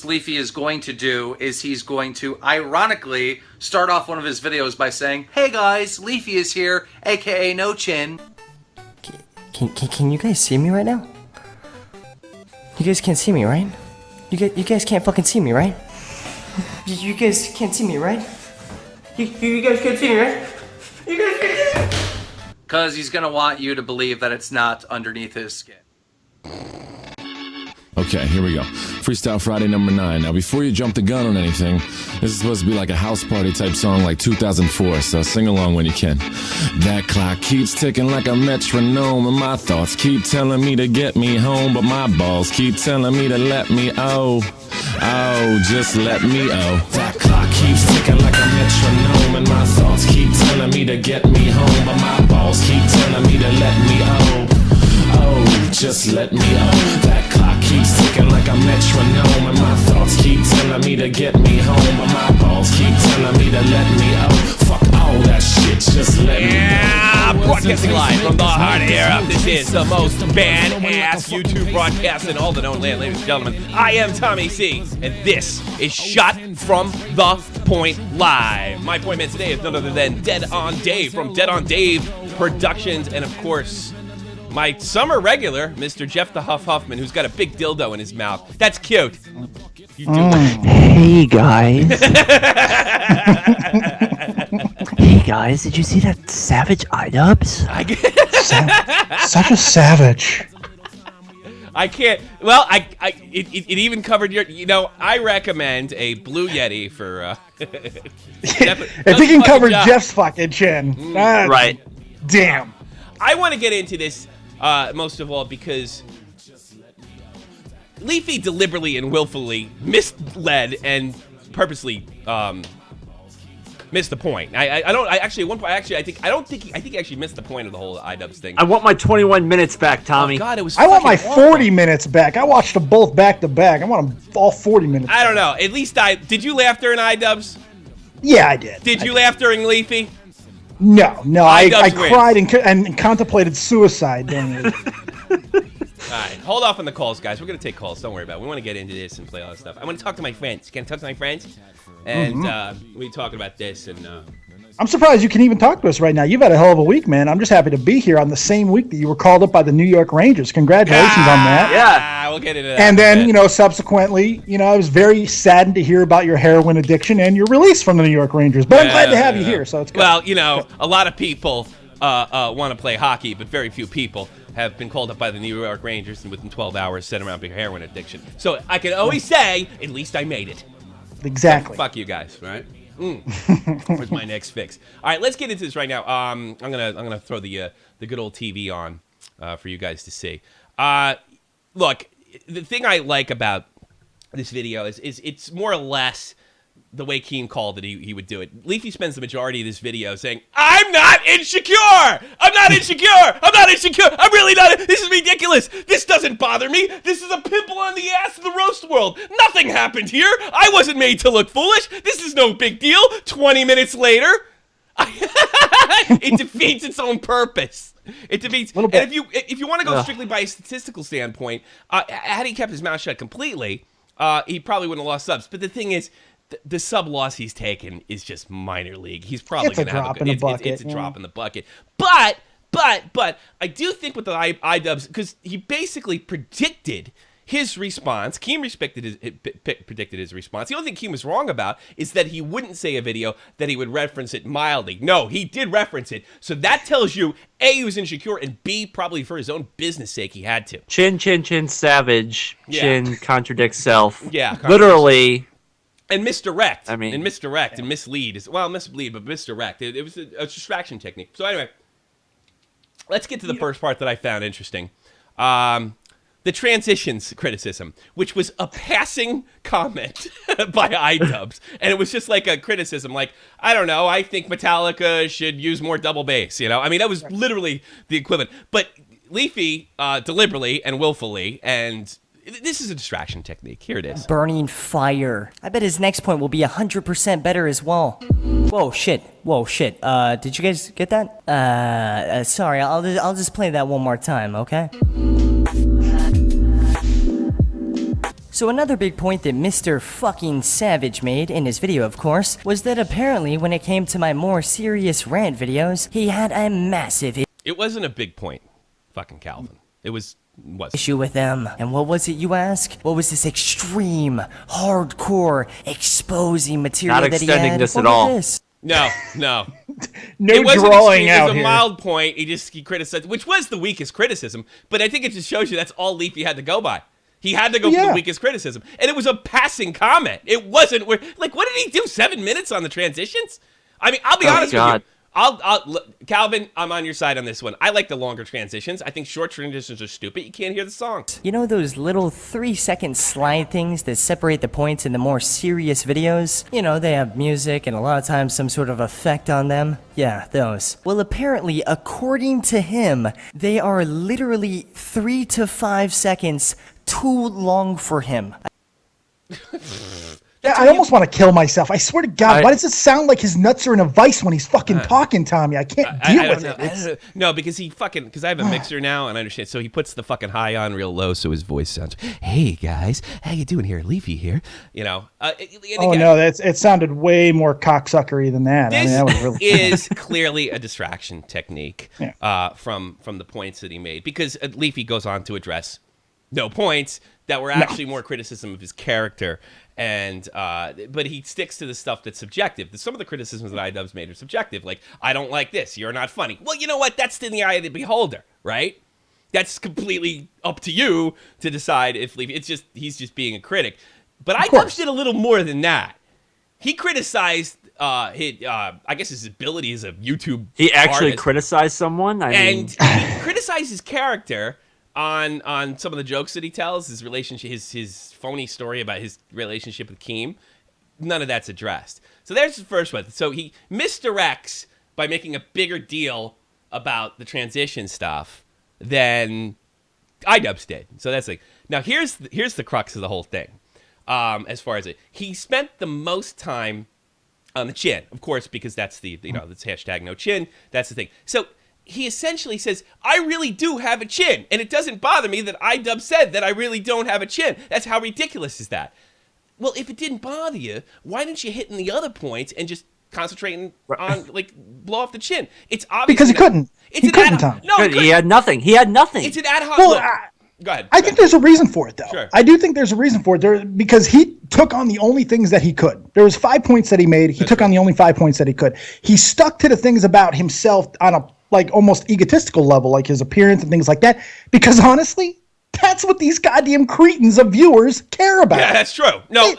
Leafy is going to do is he's going to ironically start off one of his videos by saying, "Hey guys, Leafy is here, aka No Chin." Can you guys see me right now? You guys can't see me, right? You guys can't fucking see me, right? You guys can't see me, right? You guys can't see me, right? You guys can't see me. Because he's gonna want you to believe that it's not underneath his skin. Okay, here we go. Freestyle Friday number 9. Now, before you jump the gun on anything, this is supposed to be like a house party type song like 2004, so sing along when you can. That clock keeps ticking like a metronome, and my thoughts keep telling me to get me home, but my balls keep telling me to let me just let me That clock keeps ticking like a metronome, and my thoughts keep telling me to get me home, but my balls keep telling me to let me just let me That clock keeps ticking like a metronome, and my thoughts keep telling me to get me home, but my balls keep telling me to let me Fuck all that shit, just let me Broadcasting live from the heart era. This is the most badass YouTube broadcast in all the known land, ladies and gentlemen. I am Tommy C, and this is Shot from the Point Live. My point man today is none other than Dead on Dave from Dead on Dave Productions, and of course, my summer regular, Mr. Jeff the Huffman, who's got a big dildo in his mouth. That's cute. You do that. Hey guys. Hey guys, did you see that savage iDubbbz? Such a savage. I can't. Well, it even covered your. You know, I recommend a Blue Yeti for. If he can cover Jeff's fucking chin, right? Damn. I want to get into this most of all because Leafy deliberately and willfully misled and purposely missed the point. I think he actually missed the point of the whole iDubbbz thing. I want my 21 minutes back, Tommy. Oh God, it was. I want my awful. 40 minutes back. I watched them both back to back. I want them all 40 minutes. I don't know. At least did you laugh during iDubbbz? Yeah, I did. Did you laugh during Leafy? No. I iDubbbz cried and contemplated suicide during it. All right, hold off on the calls, guys. We're going to take calls. Don't worry about it. We want to get into this and play all this stuff. I want to talk to my friends. Can I talk to my friends? And we talking about this. And I'm surprised you can even talk to us right now. You've had a hell of a week, man. I'm just happy to be here on the same week that you were called up by the New York Rangers. Congratulations on that. Yeah, we'll get into that. And then, subsequently, I was very saddened to hear about your heroin addiction and your release from the New York Rangers. But I'm glad to have you here, so it's good. Well, a lot of people want to play hockey, but very few people have been called up by the New York Rangers and within 12 hours sent around for heroin addiction. So I can always say, at least I made it. Exactly. So fuck you guys, right? Where's my next fix? All right, let's get into this right now. I'm gonna throw the good old TV on for you guys to see. Look, the thing I like about this video is it's more or less the way Keem called it, he would do it. Leafy spends the majority of this video saying, "I'm not insecure! I'm not insecure! I'm not insecure! I'm really not! This is ridiculous! This doesn't bother me! This is a pimple on the ass of the roast world! Nothing happened here! I wasn't made to look foolish! This is no big deal! 20 minutes later, it defeats its own purpose. It defeats. And if you want to go strictly by a statistical standpoint, had he kept his mouth shut completely, he probably wouldn't have lost subs. But the thing is, the sub loss he's taken is just minor league. He's probably going to have it's a drop in the bucket. But I do think with the iDubbbz, because he basically predicted his response. Keem predicted his response. The only thing Keem was wrong about is that he wouldn't say a video that he would reference it mildly. No, he did reference it. So that tells you, A, he was insecure, and B, probably for his own business sake, he had to. Chin, savage. Yeah. Chin contradicts self. Yeah. Literally. And misdirect. I mean, and misdirect and mislead is mislead, but misdirect. It was a distraction technique. So anyway, let's get to the first part that I found interesting. The transitions criticism, which was a passing comment by iDubbbz. And it was just like a criticism, like, I don't know, I think Metallica should use more double bass, I mean, that was literally the equivalent. But Leafy, deliberately and willfully, and this is a distraction technique. Here it is. Burning fire. I bet his next point will be 100% better as well. Whoa, shit. Did you guys get that? Sorry, I'll just play that one more time, okay? So another big point that Mr. fucking Savage made in his video, of course, was that apparently when it came to my more serious rant videos, he had a massive It wasn't a big point, fucking Calvin. It was issue with them. And what was it, you ask? What was this extreme, hardcore, exposing material Not that he extending had? this What at was all. this? No. No It wasn't drawing extreme, out It was a here. mild point. He criticized, which was the weakest criticism. But I think it just shows you that's all Leafy had to go by. He had to go for the weakest criticism, and it was a passing comment. It wasn't like, what did he do? 7 minutes on the transitions? I mean, I'll be honest with you. Look, Calvin, I'm on your side on this one. I like the longer transitions. I think short transitions are stupid. You can't hear the song. You know those little 3-second slide things that separate the points in the more serious videos? You know, they have music and a lot of times some sort of effect on them. Yeah, those. Well, apparently, according to him, they are literally 3 to 5 seconds too long for him. Yeah, I almost want to kill myself. I swear to God, why does it sound like his nuts are in a vice when he's fucking talking, Tommy? I can't deal with it. No, because because I have a mixer now, and I understand. So he puts the fucking high on real low, so his voice sounds. Hey guys, how you doing here? Leafy here. You know. No, it sounded way more cocksuckery than that. This that was really is clearly a distraction technique from the points that he made, because Leafy goes on to address no points that were actually more criticism of his character. And but he sticks to the stuff that's subjective. Some of the criticisms that iDubbbz made are subjective, like, I don't like this, you're not funny. Well, you know what? That's in the eye of the beholder, right? That's completely up to you to decide if Leafy. He's just being a critic. But iDubbbz did a little more than that. He criticized I guess his ability as a YouTube. He actually artist. criticized someone. I mean, He criticized his character on some of the jokes that he tells, his relationship, his phony story about his relationship with Keem. None of that's addressed. So there's the first one. So he misdirects by making a bigger deal about the transition stuff than iDubbbz did. So that's like, now here's the crux of the whole thing. As far as he spent the most time on the chin, of course, because that's that's hashtag no chin. That's the thing. So he essentially says, I really do have a chin, and it doesn't bother me that iDubbbz said that I really don't have a chin. That's how ridiculous is that? Well, if it didn't bother you, why didn't you hit in the other points and just concentrate on, like, blow off the chin? It's obvious. because he couldn't. He couldn't, Tom. No, he had nothing. He had nothing. It's an ad hoc. Well, look, go ahead. I think there's a reason for it, though. Sure. I do think there's a reason for it because he took on the only things that he could. There was 5 points that he made. He took on the only 5 points that he could. He stuck to the things about himself on a almost egotistical level, like his appearance and things like that. Because honestly, that's what these goddamn cretins of viewers care about. Yeah, that's true. No,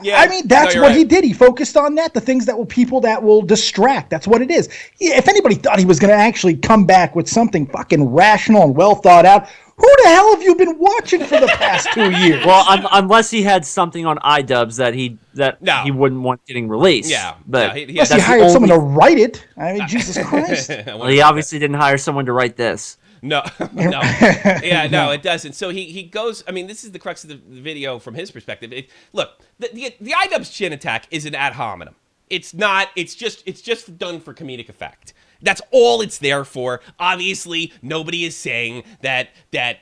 yeah. I mean, that's you're what right. he did. He focused on that, the things that will people that will distract. That's what it is. If anybody thought he was going to actually come back with something fucking rational and well thought out, who the hell have you been watching for the past 2 years? Well, unless he had something on iDubbbz that he wouldn't want getting released. Yeah, but Unless he hired someone to write it. I mean, Jesus Christ. Well, he obviously didn't hire someone to write this. No. Yeah, no, it doesn't. So he goes, I mean, this is the crux of the video from his perspective. Look, the iDubbbz chin attack is an ad hominem. It's not, it's just done for comedic effect. That's all it's there for. Obviously, nobody is saying that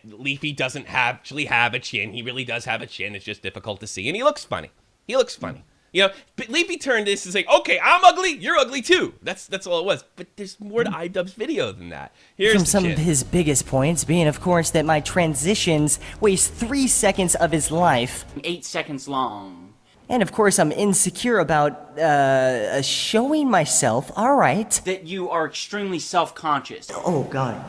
Leafy doesn't actually have a chin. He really does have a chin. It's just difficult to see. And he looks funny. You know, but Leafy turned this and saying, okay, I'm ugly, you're ugly too. That's all it was. But there's more to iDubbbz video than that. Here's From the some chin. of his biggest points being, of course, that my transitions waste 3 seconds of his life. 8 seconds long. And of course, I'm insecure about showing myself. All right. That you are extremely self-conscious. Oh, God.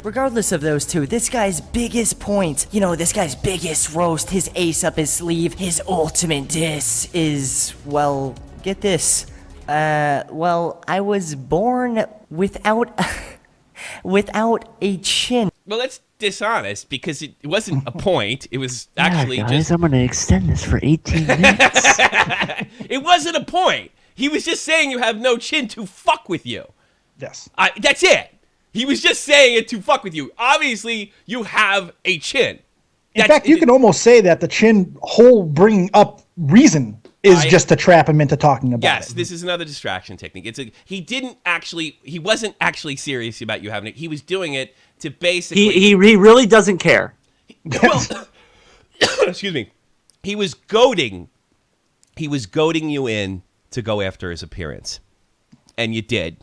Regardless of those two, this guy's biggest point, this guy's biggest roast, his ace up his sleeve, his ultimate diss is, well, get this. Well, I was born without a chin. Well, that's dishonest because it wasn't a point. It was actually guys, just. I'm gonna extend this for 18 minutes. It wasn't a point. He was just saying you have no chin to fuck with you. Yes. That's it. He was just saying it to fuck with you. Obviously, you have a chin. In fact, you can almost say that the chin whole bringing up reason is just to trap him into talking about it. Yes, this is another distraction technique. He wasn't actually serious about you having it. He was doing it to basically. He really doesn't care. Well, excuse me. He was goading you in to go after his appearance. And you did.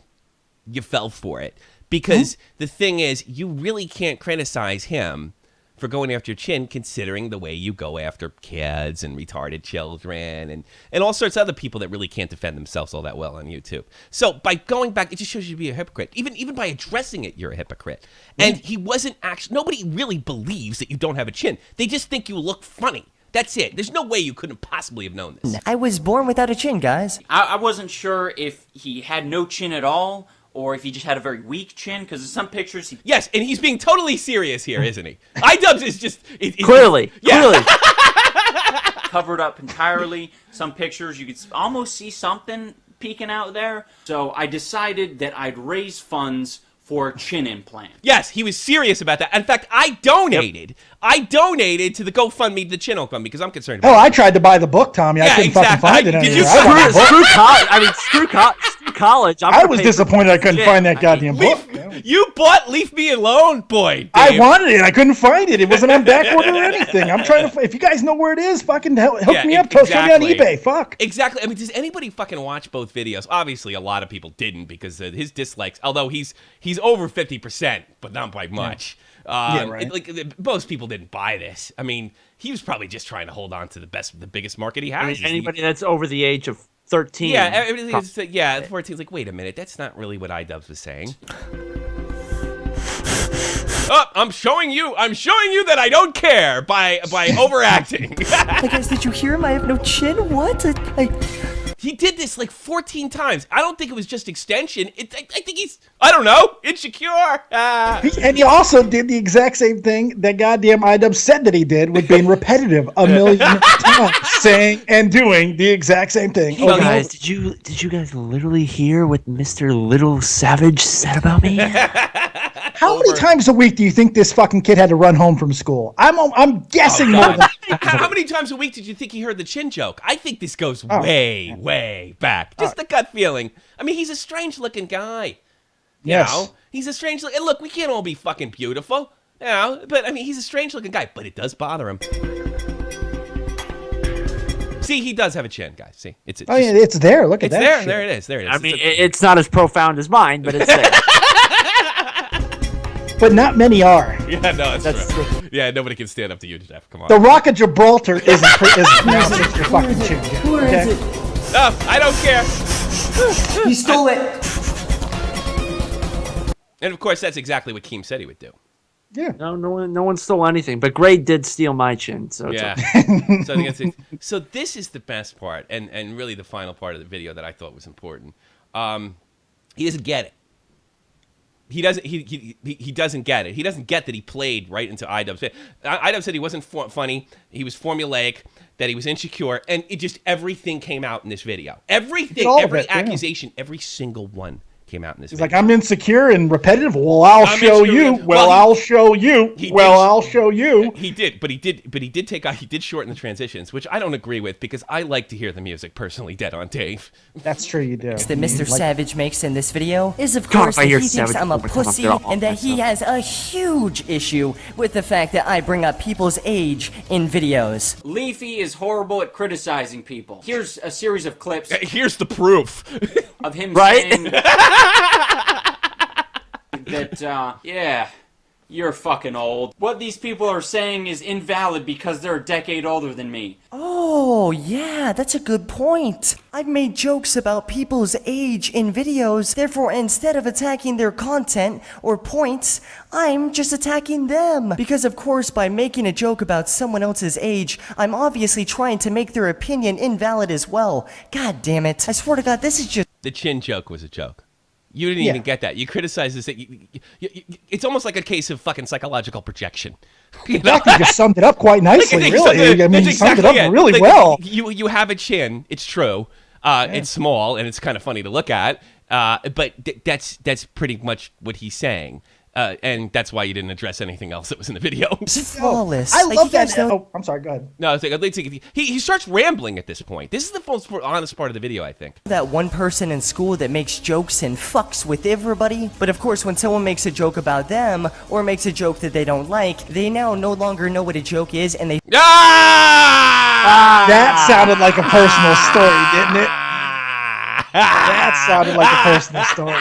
You fell for it. Because the thing is, you really can't criticize him for going after your chin, considering the way you go after kids and retarded children and all sorts of other people that really can't defend themselves all that well on YouTube. So by going back, it just shows you to be a hypocrite. Even by addressing it, you're a hypocrite. And he wasn't actually, nobody really believes that you don't have a chin. They just think you look funny. That's it. There's no way you couldn't possibly have known this. I was born without a chin, guys. I wasn't sure if he had no chin at all, or if he just had a very weak chin, because in some pictures he... Yes, and he's being totally serious here, isn't he? iDubbbz is just... Clearly. covered up entirely. Some pictures you could almost see something peeking out there. So I decided that I'd raise funds for a chin implant. Yes, he was serious about that. In fact, I donated. Yep. I donated to the GoFundMe, the chin GoFundMe, because I'm concerned about it. I tried to buy the book, Tommy. I couldn't fucking find it Did anywhere. you screw college? I mean, screw college. I was disappointed I couldn't find that goddamn book. You bought Leave Me Alone, boy. Dave. I wanted it. I couldn't find it. It wasn't on backorder or anything. I'm trying to. If you guys know where it is, fucking hook me up. Post me on eBay. Fuck. Exactly. I mean, does anybody fucking watch both videos? Obviously, a lot of people didn't because his dislikes. Although he's over 50%, but not by much. Right. Most people didn't buy this. I mean, he was probably just trying to hold on to the biggest market he has. I mean, anybody that's over the age of 13. Yeah, 14 is like, wait a minute, that's not really what iDubbbz was saying. Oh, I'm showing you that I don't care by overacting. Hey guys, did you hear him? I have no chin. What? He did this like 14 times. I don't think it was just extension. I think he's, I don't know, insecure. And he also did the exact same thing that goddamn iDubbbz said that he did with being repetitive a million times, saying and doing the exact same thing. Hey guys, did you guys literally hear what Mr. Little Savage said about me? How many times a week do you think this fucking kid had to run home from school? I'm guessing more than. How many times a week did you think he heard the chin joke? I think this goes way back. Just the gut feeling. I mean, he's a strange-looking guy. You know? He's a strange look. And look, we can't all be fucking beautiful. You know? But, I mean, he's a strange-looking guy. But it does bother him. See, he does have a chin, guys. See? It's there. Look at that. It's there. Shit. There it is. There it is. I mean, it's not as profound as mine, but it's there. But not many are. Yeah, no, that's true. Yeah, nobody can stand up to you, Jeff. Come on. The Rock of Gibraltar is now just your fucking chin. Where is it? No, I don't care. He stole it. And of course, that's exactly what Keem said he would do. Yeah. No one stole anything, but Gray did steal my chin. So yeah. So this is the best part, and really the final part of the video that I thought was important. He doesn't get it. He doesn't get it. He doesn't get that he played right into iDubbbz. iDubbbz said he wasn't funny. He was formulaic. That he was insecure, and everything came out in this video. Everything, every accusation, every single one came out in this video. He's like, I'm insecure and repetitive. Well, I'll show you. Well, I'll show you. Well, I'll show you. He did shorten the transitions, which I don't agree with because I like to hear the music personally. Dead on Dave. That's true, you do. That Mr. Savage makes in this video is, of course, that he thinks I'm a pussy and that he has a huge issue with the fact that I bring up people's age in videos. Leafy is horrible at criticizing people. Here's a series of clips. Here's the proof of him saying that, yeah, you're fucking old. What these people are saying is invalid because they're a decade older than me. Oh, yeah, that's a good point. I've made jokes about people's age in videos, therefore instead of attacking their content or points, I'm just attacking them. Because of course, by making a joke about someone else's age, I'm obviously trying to make their opinion invalid as well. God damn it. I swear to God, this is just... The chin joke was a joke. You didn't even get that. You criticized this. It's almost like a case of fucking psychological projection. You just summed it up quite nicely, really. I mean, you summed it up really well. You have a chin. It's true. It's small, and it's kind of funny to look at. But that's pretty much what he's saying. And that's why you didn't address anything else that was in the video. Flawless. I Like, love you guys that. don't- Oh, I'm sorry. Go ahead. No, he starts rambling at this point. This is the most honest part of the video, I think. that one person in school that makes jokes and fucks with everybody. But of course, when someone makes a joke about them or makes a joke that they don't like, they now no longer know what a joke is, and they That sounded like a personal story, didn't it? That sounded like a personal story.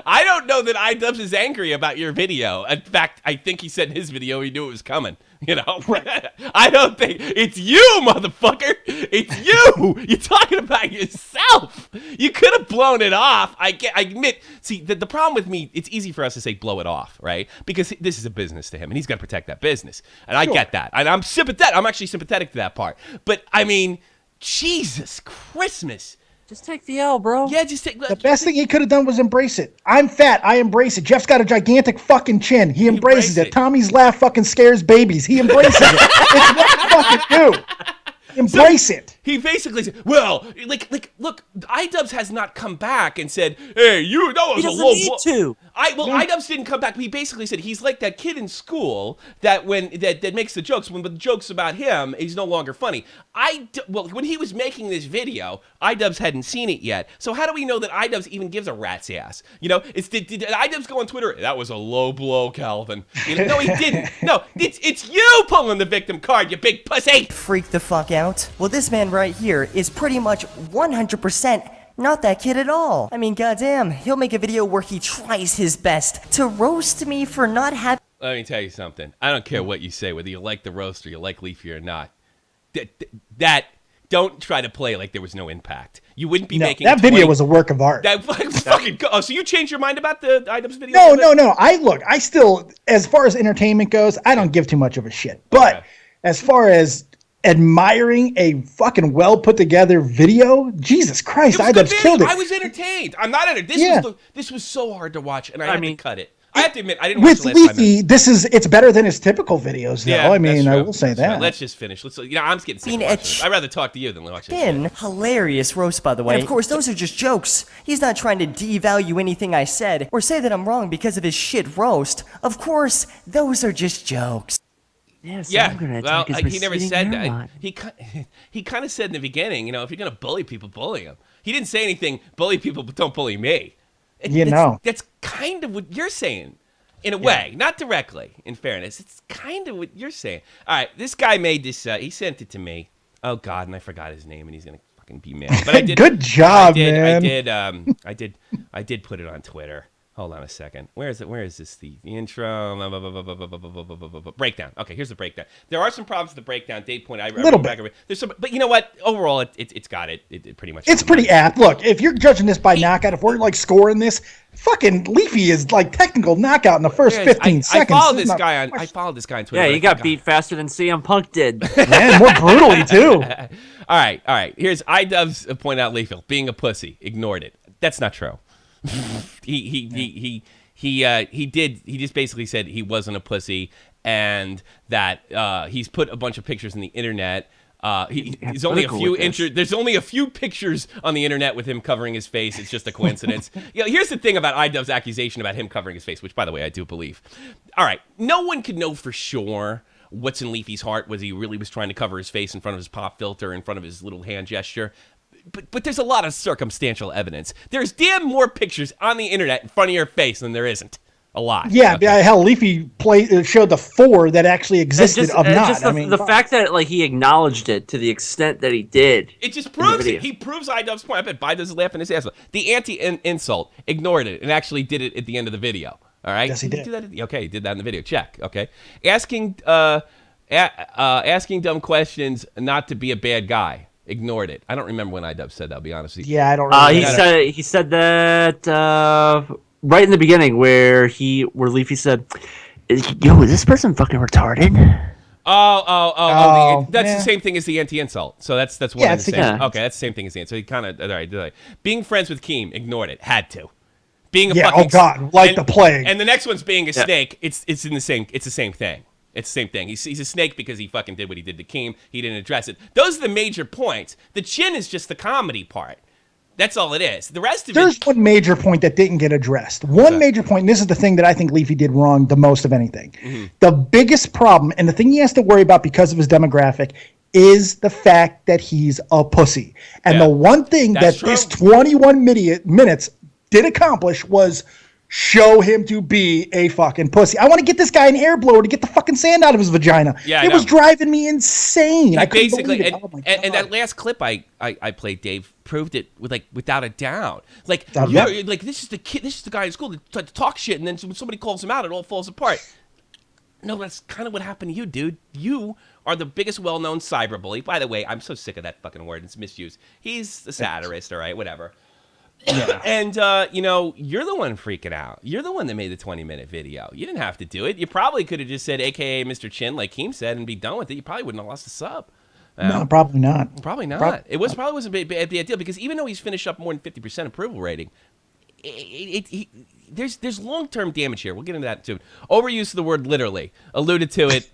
I don't know that iDubbbz is angry about your video. In fact, I think he said in his video he knew it was coming. You know, I don't think it's you, motherfucker. It's you. You're talking about yourself. You could have blown it off. I admit. See, the problem with me, it's easy for us to say blow it off, right? Because this is a business to him, and he's got to protect that business, and I get that, and I'm sympathetic. I'm actually sympathetic to that part. But I mean, Jesus Christmas. Just take the L, bro. Yeah, just take The best thing he could have done was embrace it. I'm fat. I embrace it. Jeff's got a gigantic fucking chin. He embraces it. Tommy's laugh fucking scares babies. He embraces it. It's what you fucking do. Embrace it. He basically said, well, look, iDubbbz has not come back and said, hey, that was He a doesn't low need blow. to. iDubbbz didn't come back, but he basically said he's like that kid in school that that makes the jokes, when the joke's about him, he's no longer funny. When he was making this video, iDubbbz hadn't seen it yet, so how do we know that iDubbbz even gives a rat's ass? You know, did iDubbbz go on Twitter? That was a low blow, Calvin. You know, no, he didn't. No, it's you pulling the victim card, you big pussy. freak the fuck out. Well, this man right here is pretty much 100% not that kid at all. I mean, goddamn, he'll make a video where he tries his best to roast me for not having. Let me tell you something. I don't care what you say, whether you like the roast or you like Leafy or not. That don't try to play like there was no impact. You wouldn't be making that video was a work of art. That fucking. Oh, so you changed your mind about the iDubbbz video? No. I still, as far as entertainment goes, I don't give too much of a shit. But as far as admiring a fucking well put together video, Jesus Christ, iDubbbz killed it. I was entertained. I'm not entertained. This was so hard to watch, and I had to cut it. I have to admit, I didn't watch the last 5 minutes. Leafy, it's better than his typical videos, though. Yeah, I mean, that's I true. will say That's that. right. Let's just finish. I'm just getting sick of watching this. I'd rather talk to you than watch it. Hilarious roast, by the way. And of course, those are just jokes. He's not trying to devalue anything I said or say that I'm wrong because of his shit roast. Of course, those are just jokes. Yes, Yeah, I'm gonna well, attack his he never receding said that. hairline. He kind of said in the beginning, you know, if you're gonna bully people, bully them. He didn't say anything. Bully people, but don't bully me. That's kind of what you're saying, in a way, not directly. In fairness, it's kind of what you're saying. All right, this guy made this. He sent it to me. Oh God, and I forgot his name, and he's gonna fucking be mad. But I did. Good job, man. I did put it on Twitter. Hold on a second. Where is it? Where is this? The intro. Breakdown. Okay, here's the breakdown. There are some problems with the breakdown. Dave pointed. Little bit. There's some, but you know what? Overall, it's got it. It pretty much. It's pretty apt. Look, if you're judging this by knockout, if we're like scoring this, fucking Leafy is like technical knockout in the first 15 seconds. I followed this guy on Twitter. Yeah, he got beat faster than CM Punk did. Man, more brutally too. All right. Here's iDubbbz point out Leafy being a pussy. Ignored it. That's not true. He just basically said he wasn't a pussy and that he's put a bunch of pictures on the internet. There's only a few pictures on the internet with him covering his face. It's just a coincidence. Here's the thing about iDubbbz's accusation about him covering his face, which by the way I do believe. All right, no one can know for sure what's in Leafy's heart. Was he really was trying to cover his face in front of his pop filter, in front of his little hand gesture? But there's a lot of circumstantial evidence. There's damn more pictures on the internet in front of your face than there isn't. A lot. Yeah, hell, Leafy showed the 4 that actually existed of not. Just the fact that like he acknowledged it to the extent that he did. It just proves it. He proves iDubbbz's point. I bet Biden is laughing his ass off. The anti-insult ignored it and actually did it at the end of the video. All right. Yes, he did. Okay, he did that in the video. Check. Okay. Asking dumb questions, not to be a bad guy. Ignored it. I don't remember when iDubbbz said that, I'll be honest with you. Yeah, I don't remember. He said that right in the beginning where Leafy said, "Yo, is this person fucking retarded?" That's the same thing as the anti-insult. So that's one of the same. Yeah. Okay, that's the same thing as the answer. So he kind of all right. Being friends with Keem, ignored it. Had to. Being a oh God, like the plague. And the next one's being a snake. It's the same thing. It's the same thing. He's a snake because he fucking did what he did to Keem. He didn't address it. Those are the major points. The chin is just the comedy part. That's all it is. The rest of There's it. one major point that didn't get addressed. One major point, and this is the thing that I think Leafy did wrong the most of anything. The biggest problem, and the thing he has to worry about because of his demographic, is the fact that he's a pussy. And the one thing That's that this true. 21 minutes did accomplish was show him to be a fucking pussy. I want to get this guy an air blower to get the fucking sand out of his vagina. Yeah, I it was know. driving me insane. I couldn't Basically, believe it. Oh my and God. that last clip I played, Dave, proved it with without a doubt. Like, Yeah. like this is the kid, this is the guy in school that talks shit, and then when somebody calls him out, it all falls apart. No, that's kind of what happened to you, dude. You are the biggest well-known cyberbully. By the way, I'm so sick of that fucking word. It's misused. He's a satirist, all right, whatever. Yeah. And, you're the one freaking out. You're the one that made the 20-minute video. You didn't have to do it. You probably could have just said, AKA Mr. Chin, like Keem said, and be done with it. You probably wouldn't have lost a sub. No, probably not. Probably not. It probably wasn't a bad deal because even though he's finished up more than 50% approval rating, there's long-term damage here. We'll get into that too. Overuse of the word literally. Alluded to it.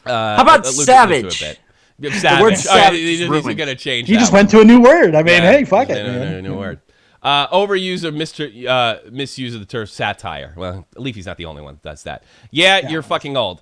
How about savage? Savage. The word savage is He's ruined. going to change He that just one. went to a new word. I mean, hey, fuck it, man. New word. Overuse of misuse of the term satire. Well, Leafy's not the only one that does that. Yeah, you're fucking old.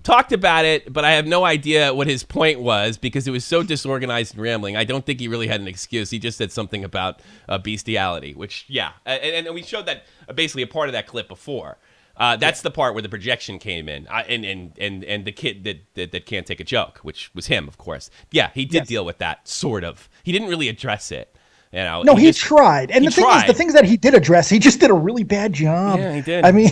Talked about it, but I have no idea what his point was because it was so disorganized and rambling. I don't think he really had an excuse. He just said something about bestiality, which, yeah. And we showed that basically a part of that clip before. That's the part where the projection came in, and the kid that can't take a joke, which was him, of course. Yeah, he did deal with that, sort of. He didn't really address it. You know, No, he tried. And he the thing is, tried. the things that he did address, he just did a really bad job. Yeah, he did. I mean,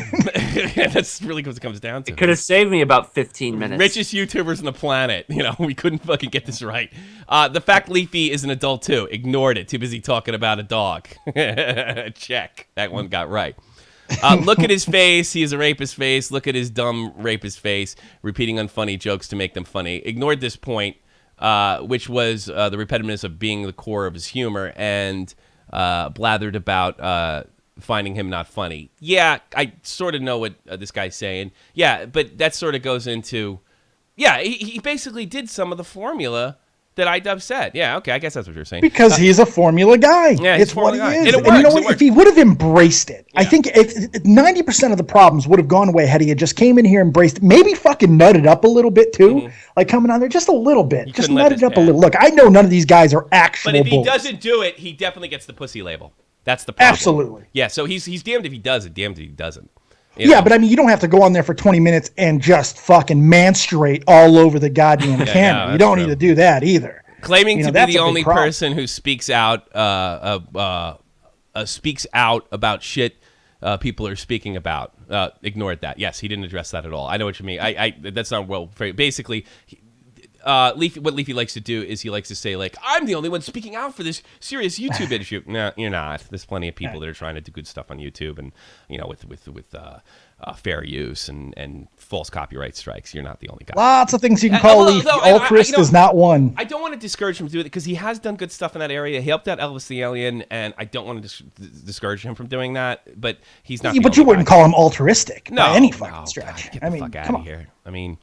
that's really what it comes down to. Could have saved me about 15 minutes. Richest YouTubers on the planet. You know, we couldn't fucking get this right. The fact Leafy is an adult too. Ignored it. Too busy talking about a dog. Check. That one got right. Look at his face. He has a rapist face. Look at his dumb rapist face. Repeating unfunny jokes to make them funny. Ignored this point, which was the repetitiveness of being the core of his humor, and blathered about finding him not funny. Yeah, I sort of know what this guy's saying. Yeah, but that sort of goes into... Yeah, he basically did some of the formula that iDubbbz said. Yeah, okay, I guess that's what you're saying. because he's a formula guy. Yeah, he's It's a what he formula guy. is. And it And you know works, it what? If he would have embraced it, I think 90% of the problems would have gone away had he had just came in here, embraced it, maybe fucking nutted up a little bit too. Like coming on there just a little bit. Just couldn't let nutted this up a pass. little. Look, I know none of these guys are actual But if he bullies. doesn't do it, he definitely gets the pussy label. That's the problem. Absolutely. Yeah, so he's damned if he does it, damned if he doesn't. Yeah, but I mean, you don't have to go on there for 20 minutes and just fucking menstruate all over the goddamn camera. no, You don't that's need to do that either. Claiming You know, to be that's the a big only problem. person who speaks out about shit people are speaking about. Ignored that. Yes, he didn't address that at all. I know what you mean. That's not well. Basically, what Leafy likes to do is he likes to say, like, I'm the only one speaking out for this serious YouTube issue. No, you're not. There's plenty of people that are trying to do good stuff on YouTube, and with fair use and false copyright strikes. You're not the only guy. Lots of things you can call Leafy. Altruist is not one. I don't want to discourage him from doing it because he has done good stuff in that area. He helped out Elvis the Alien, and I don't want to discourage him from doing that. But he's not. But you wouldn't call him altruistic by any fucking God, stretch. get I the mean, fuck out come of on. here. I mean,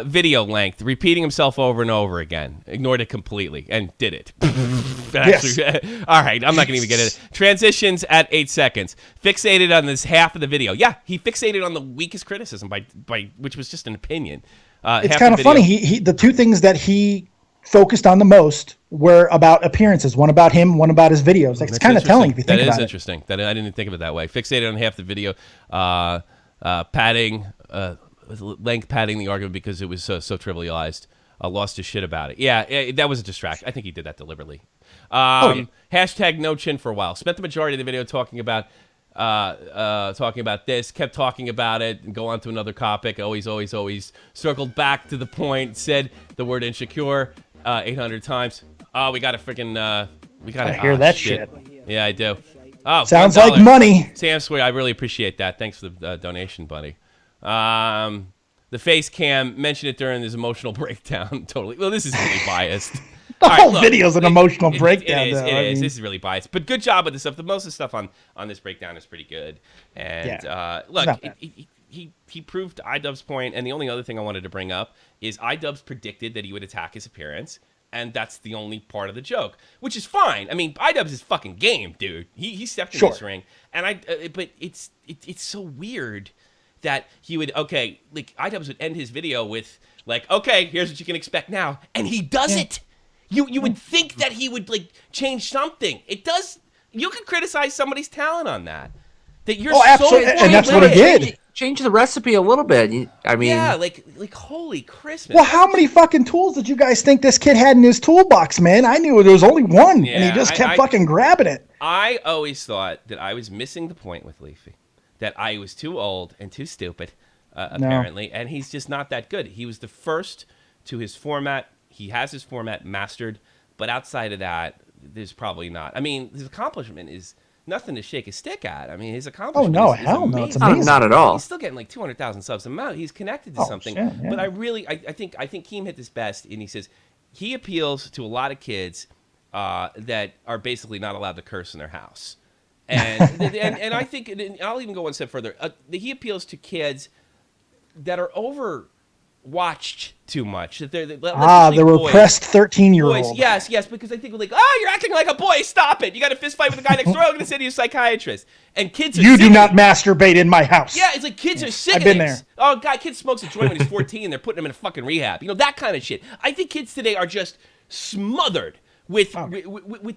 video length, repeating himself over and over again. Ignored it completely and did it. Yes. All right, I'm not going to even get it. Transitions at 8 seconds. Fixated on this half of the video. Yeah, he fixated on the weakest criticism by which was just an opinion. It's kind of funny. He the two things that he focused on the most were about appearances. One about him, one about his videos. Like, it's kind of telling if you think That about is it. interesting. I didn't think of it that way. Fixated on half the video. Padding, length padding the argument because it was so trivialized. Lost his shit about it. Yeah, that was a distraction. I think he did that deliberately. Hashtag no chin for a while. Spent the majority of the video talking about this. Kept talking about it and go on to another topic. Always circled back to the point. Said the word insecure 800 times. Oh, we got to freaking we got to hear that shit. Yeah, I do. Oh, Sounds $1. like money. Sam Swear, I really appreciate that. Thanks for the donation, buddy. The face cam, mentioned it during his emotional breakdown. Totally. Well, this is really biased. The whole video's an emotional breakdown. It is. though. It I is. mean, This is really biased. But good job with this stuff. Most of the stuff on this breakdown is pretty good. And look, not bad. he proved iDubbbz point. And the only other thing I wanted to bring up is iDubbbz predicted that he would attack his appearance. And that's the only part of the joke, which is fine. I mean, iDubbbz is fucking game, dude. He stepped in this ring, and but it's so weird that he would like iDubbbz would end his video with like, okay, here's what you can expect now, and he does it. You would think that he would like change something. It does. You can criticize somebody's talent on that. That you're absolutely, and that's what it did. Change the recipe a little bit. I mean, yeah, like holy Christmas. Well, how many fucking tools did you guys think this kid had in his toolbox, man? I knew there was only one, and he just kept fucking grabbing it. I always thought that I was missing the point with Leafy, that I was too old and too stupid, apparently, and he's just not that good. He was the first to his format. He has his format mastered, but outside of that, there's probably not. I mean, his accomplishment is nothing to shake a stick at. I mean, his accomplishment is amazing. No, it's amazing. Not at all. He's still getting like 200,000 subs a month. He's connected to something. Shit, yeah. But I think Keem hit this best, and he says he appeals to a lot of kids that are basically not allowed to curse in their house. And and I think, and I'll even go one step further, he appeals to kids that are overwatched too much. That they're the repressed 13-year-old. Yes, because they think like, oh, you're acting like a boy. Stop it! You got a fist fight with the guy next door. I'm going to send you to a psychiatrist. And kids are You sick do of not it. masturbate in my house. Yeah, it's like kids are sick I've of been this. there. Oh, God, kid smokes a joint when he's 14. They're putting him in a fucking rehab. You know, that kind of shit. I think kids today are just smothered with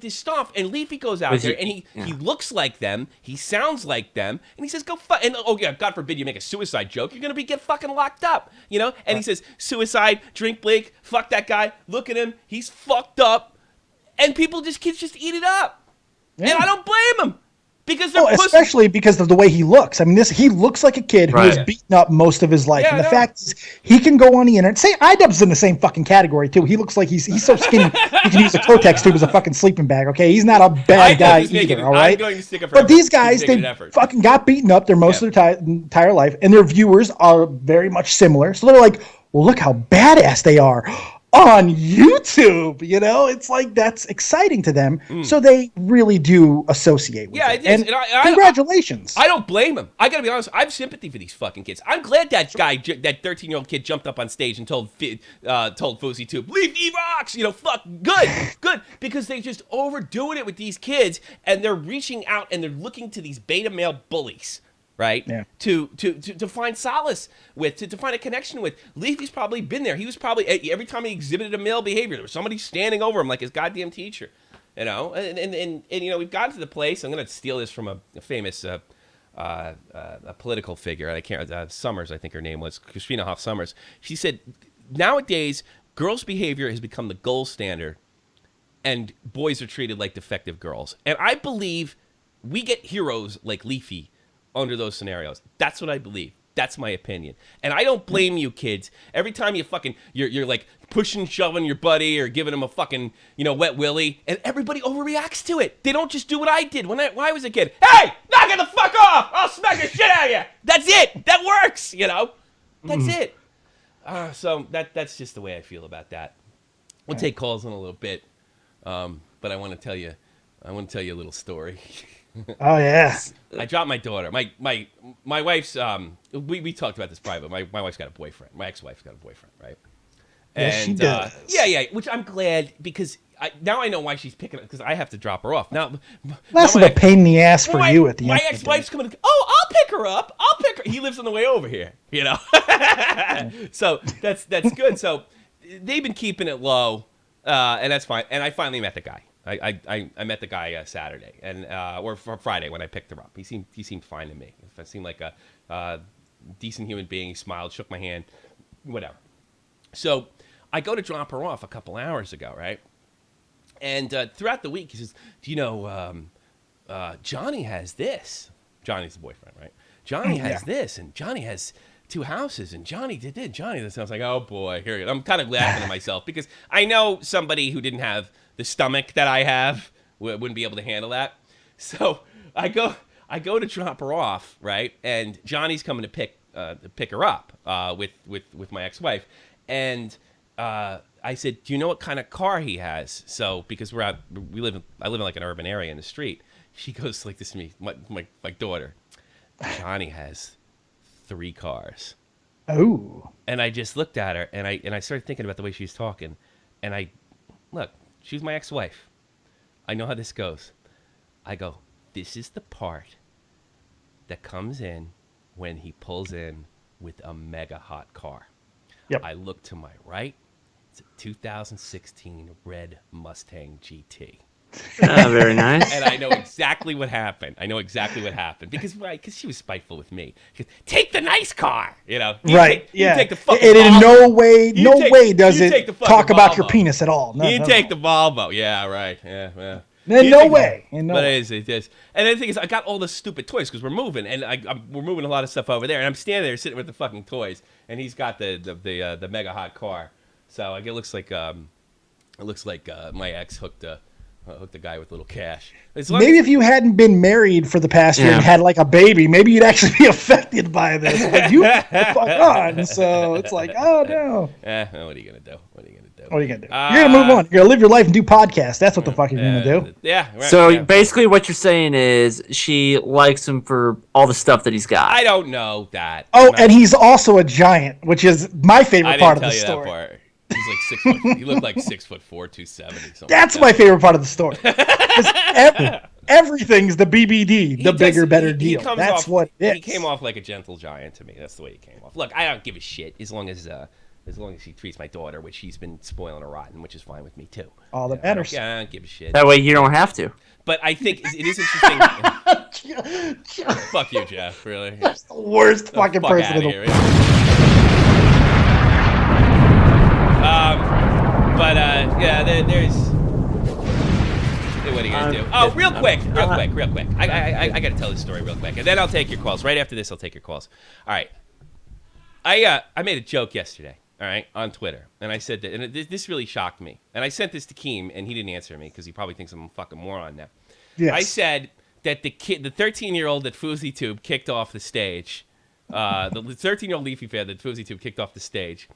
this stuff. And Leafy goes out there, and he looks like them. He sounds like them. And he says, go fuck. And, oh, yeah, God forbid you make a suicide joke. You're going to get fucking locked up, you know? And he says, suicide, drink Blake, fuck that guy. Look at him. He's fucked up. And kids just eat it up. Yeah. And I don't blame him. Because they're especially because of the way he looks. I mean, he looks like a kid who was beaten up most of his life. Yeah, and the fact is, he can go on the internet. Say iDubbbz in the same fucking category, too. He looks like he's so skinny, he can use a Kotex tube as a fucking sleeping bag, okay? He's not a bad guy either, all right? But these guys, they fucking got beaten up their most of their entire life, and their viewers are very much similar. So they're like, well, look how badass they are on YouTube, you know? It's like that's exciting to them, so they really do associate with it. And congratulations. I don't blame him. I gotta be honest, I have sympathy for these fucking kids. I'm glad that guy, that 13-year-old kid jumped up on stage and told FouseyTube, Leafy rocks, you know, fuck, good, because they just overdoing it with these kids, and they're reaching out and they're looking to these beta male bullies, right? Yeah. To find solace with, to find a connection with. Leafy's probably been there. He was probably, every time he exhibited a male behavior, there was somebody standing over him like his goddamn teacher, you know? And you know, we've gotten to the place, I'm going to steal this from a famous a political figure, I can't, Summers, I think her name was, Christina Hoff Summers. She said, nowadays, girls' behavior has become the gold standard, and boys are treated like defective girls. And I believe we get heroes like Leafy under those scenarios. That's what I believe. That's my opinion. And I don't blame you kids. Every time you fucking, you're like pushing, shoving your buddy or giving him a fucking, you know, wet willy, and everybody overreacts to it. They don't just do what I did when I was a kid. Hey, knock it the fuck off! I'll smack the shit out of you! That's it! That works, you know? That's it. So that's just the way I feel about that. We'll take calls in a little bit, but I want to tell you a little story. Oh yeah. I dropped my daughter. My wife's we talked about this private. My wife's got a boyfriend. My ex-wife's got a boyfriend, right? And she does. Yeah, which I'm glad, because now I know why she's picking it, because I have to drop her off. Now Less of a pain in the ass for you at the end. My ex-wife's coming, I'll pick her up. I'll pick her. He lives on the way over here, you know. So that's good. So they've been keeping it low, and that's fine. And I finally met the guy. I met the guy Saturday or Friday when I picked her up. He seemed fine to me. It seemed like a decent human being. He smiled, shook my hand, whatever. So I go to drop her off a couple hours ago, right? And throughout the week, he says, "Do you know Johnny has this?" Johnny's the boyfriend, right? Johnny has this, and Johnny has 2 houses, and Johnny did this. Johnny this. I was like, oh boy, here. I'm kind of laughing at myself, because I know somebody who didn't have the stomach that I have wouldn't be able to handle that. So I go to drop her off, right? And Johnny's coming to pick her up with my ex-wife, and I said, "Do you know what kind of car he has?" So because I live in like an urban area in the street. She goes like this to me, my daughter. Johnny has 3 cars. Oh. And I just looked at her, and I started thinking about the way she was talking, and I look, she's my ex-wife. I know how this goes. I go, this is the part that comes in when he pulls in with a mega hot car. Yep. I look to my right. It's a 2016 red Mustang GT. Very nice. And I know exactly what happened. Because she was spiteful with me. She goes, take the nice car, you know. Right? You take the It fucking in Volvo. no way does you take it the fucking talk about your Volvo. penis at all. No, You no, take no. the Volvo. Yeah, right. Yeah. In no way. But it is. And the thing is, I got all the stupid toys because we're moving, and we're moving a lot of stuff over there, and I'm standing there sitting with the fucking toys, and he's got the mega hot car. So it looks like my ex hooked the guy with a little cash. Maybe if you hadn't been married for the past year and had like a baby, maybe you'd actually be affected by this. Like, you fuck on. So it's like, oh no. What are you gonna do? What are you gonna do? You're gonna move on. You're gonna live your life and do podcasts. That's what the fuck you're gonna do. Yeah. Right, So basically, what you're saying is she likes him for all the stuff that he's got. I don't know that. Oh, and he's also a giant, which is my I favorite didn't part of tell the you story. that part. He's like 6 foot. He looked like 6'4", 270. Something That's like my that. favorite part of the story. 'Cause everything's the BBD, the bigger, better deal. That's off, what it is. He came off like a gentle giant to me. That's the way he came off. Look, I don't give a shit as long as he treats my daughter, which he's been spoiling her rotten, which is fine with me too. All that matters. I don't give a shit. That way you don't have to. But I think it is interesting. Fuck you, Jeff. Really? That's the worst fucking Fuck person outta in the here. world. There's. What are you gonna do? Oh, real quick. I gotta tell this story real quick, and then I'll take your calls. Right after this, I'll take your calls. All right. I made a joke yesterday. All right, on Twitter, and I said that, and this really shocked me. And I sent this to Keem, and he didn't answer me because he probably thinks I'm a fucking moron now. Yes. I said that the 13-year-old that FouseyTube kicked off the stage, the 13-year-old Leafy fan that FouseyTube kicked off the stage.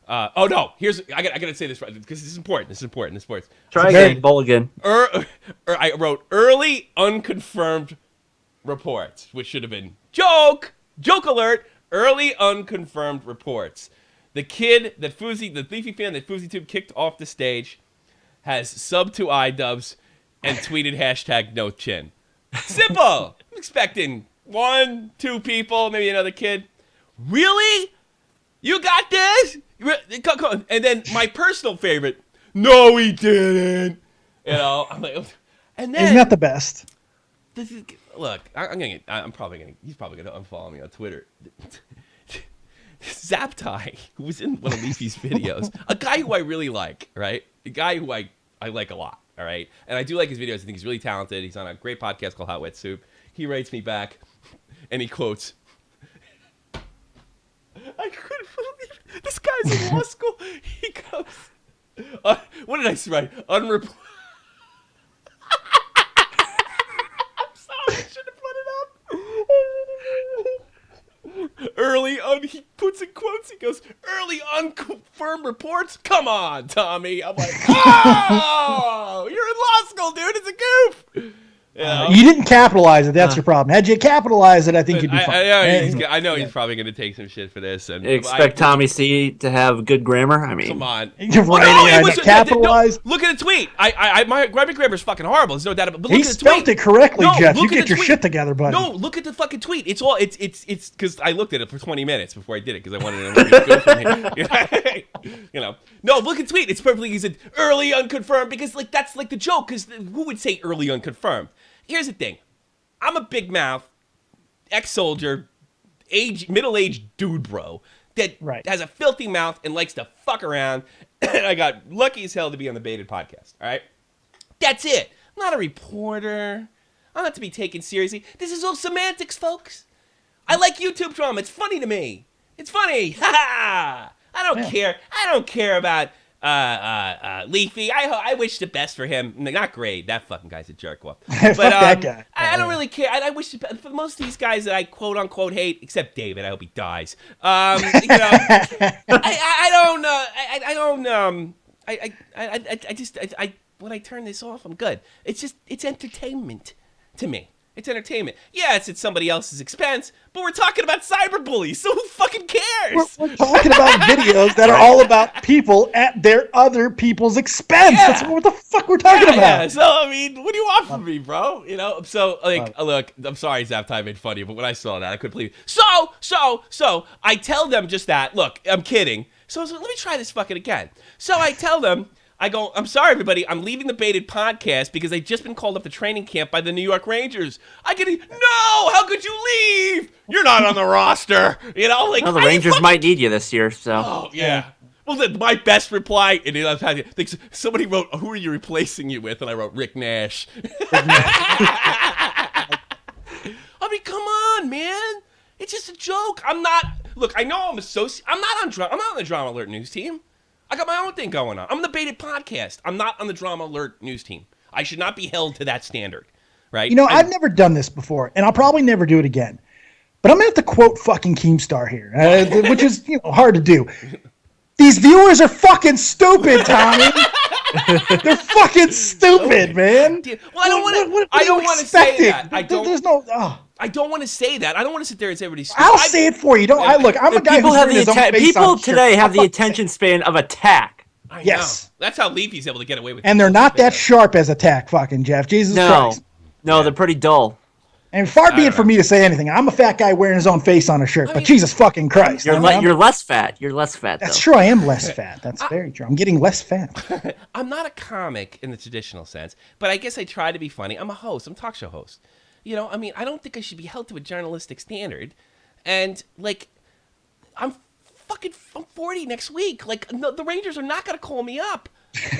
Oh no! I gotta say this right because this is important. This is important. Try again. Bowl again. I wrote early unconfirmed reports, which should have been joke alert. Early unconfirmed reports. The kid that the Leafy fan that FouseyTube kicked off the stage, has subbed to iDubbbz and tweeted #NoChin. Simple. I'm expecting 1, 2 people, maybe another kid. Really? You got this? And then my personal favorite, no, he didn't. You know, I'm like, and then Isn't that the best? Look, he's probably gonna unfollow me on Twitter. Zaptai, who was in one of Leafy's videos, a guy who I really like, right? A guy who I like a lot, all right? And I do like his videos. I think he's really talented. He's on a great podcast called Hot Wet Soup. He writes me back, and he quotes, I couldn't believe this guy's in law school. He goes, what did I write? I'm sorry, I should have put it up. He puts in quotes, he goes, early unconfirmed reports? Come on, Tommy. I'm like, oh, you're in law school, dude. It's a goof. You know? You didn't capitalize it. That's your problem. Had you capitalized it, I think you'd be fine. I know he's probably going to take some shit for this. And Expect Tommy C to have good grammar. I mean, come on. You're right. Capitalized. Look at the tweet. My grammar's fucking horrible. There's no doubt about it. But look He at the tweet. spelled it correctly, Jeff. You look at get the your tweet. shit together, buddy. No, look at the fucking tweet. It's because I looked at it for 20 minutes before I did it because I wanted to know where to go from here. You know. No, look at the tweet. It's perfectly. He said early unconfirmed because like that's like the joke. Because who would say early unconfirmed? Here's the thing. I'm a big mouth, ex-soldier, middle-aged dude, bro, that has a filthy mouth and likes to fuck around. And I got lucky as hell to be on the Baited podcast. All right, that's it. I'm not a reporter. I'm not to be taken seriously. This is all semantics, folks. I like YouTube drama. It's funny to me. It's funny. Ha ha. I don't care. I don't care about Leafy. I wish the best for him. Not great. That fucking guy's a jerk off. But that guy. I don't really care. I wish for most of these guys that I quote unquote hate, except David. I hope he dies. You know, when I turn this off, I'm good. It's entertainment to me. It's entertainment. Yeah, it's at somebody else's expense, but we're talking about cyberbullies, so who fucking cares? We're talking about videos that are all about people at their other people's expense. Yeah. That's what the fuck we're talking about. Yeah, so I mean, what do you want from me, bro? You know, so like, look, I'm sorry, Zaptime made fun of you, but when I saw that, I couldn't believe it. So I tell them just that. Look, I'm kidding. So I was like, let me try this fucking again. So I tell them, I go, I'm sorry, everybody. I'm leaving the Baited podcast because I've just been called up to training camp by the New York Rangers. No, how could you leave? You're not on the roster. You know, like, Well, the Rangers might need you this year, so. Oh, yeah. Well, my best reply, and somebody wrote, who are you replacing you with? And I wrote, Rick Nash. I mean, come on, man. It's just a joke. I'm not, look, I know I'm not on the Drama Alert news team. I got my own thing going on. I'm the Baited podcast. I'm not on the Drama Alert news team. I should not be held to that standard, right? You know, I've never done this before, and I'll probably never do it again. But I'm going to have to quote fucking Keemstar here, which is, hard to do. These viewers are fucking stupid, Tommy. They're fucking stupid, man. Well, I don't want to say that. I don't want to say that. I don't want to sit there and say everybody's stupid. I'll say it for you. Look, I'm a guy who's wearing his own face people on today shirt. have the attention span of a tack. I Yes. know. That's how Leafy's able to get away with it. And they're not that sharp as a tack, fucking Jeff. Jesus Christ. No, they're pretty dull. And far be it for me to say anything. I'm a fat guy wearing his own face on a shirt, but Jesus fucking Christ. You're less fat. You're less fat, That's though. true. I am less fat. That's very true. I'm getting less fat. I'm not a comic in the traditional sense, but I guess I try to be funny. I'm a host. I'm a talk show host. You know, I mean, I don't think I should be held to a journalistic standard. And, like, I'm 40 next week. Like, no, the Rangers are not going to call me up.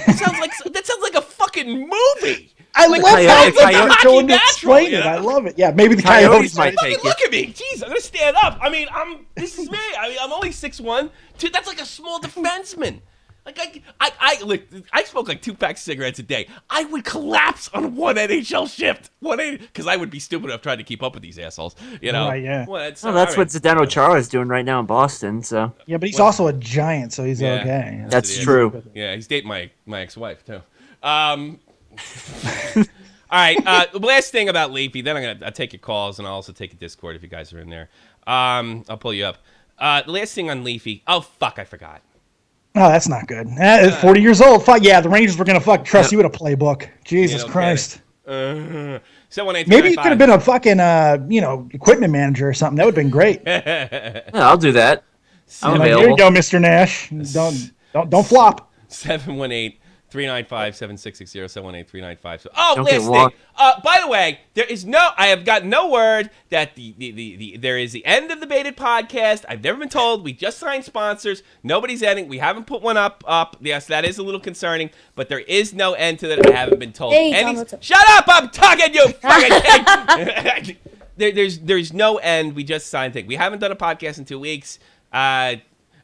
That sounds like a fucking movie. I like, love how Coyotes you're going to explain it. I love it. Yeah, maybe the Coyotes might take Look at me. Jeez, I'm going to stand up. I mean, this is me. I mean, I'm only 6'1". Dude, that's like a small defenseman. Like, I smoke like 2 packs of cigarettes a day. I would collapse on one NHL shift. Because I would be stupid enough trying to keep up with these assholes. You know? Right, yeah. Well, that's what Zdeno Chara is doing right now in Boston, so. Yeah, but he's also a giant, so he's okay. That's true. Yeah, he's dating my ex-wife, too. All right, last thing about Leafy, then I'll take your calls, and I'll also take a Discord if you guys are in there. I'll pull you up. The last thing on Leafy. Oh, fuck, I forgot. Oh, that's not good. 40 years old. Fuck yeah, the Rangers were gonna trust you with a playbook. Jesus Christ. Maybe you could have been a fucking equipment manager or something. That would have been great. Yeah, I'll do that. I'm There available. you go, Mr. Nash. Don't flop. 718-395-7660, 718-395. Oh, Don't get last walked. thing. By the way, I have got no word that there is the end of the Baited podcast. I've never been told. We just signed sponsors. Nobody's ending. We haven't put one up. Yes, that is a little concerning, but there is no end to that. I haven't been told. Hey, Tom, what's up? Shut up! I'm talking, you fucking kid. There's no end. We just signed thing. We haven't done a podcast in 2 weeks. I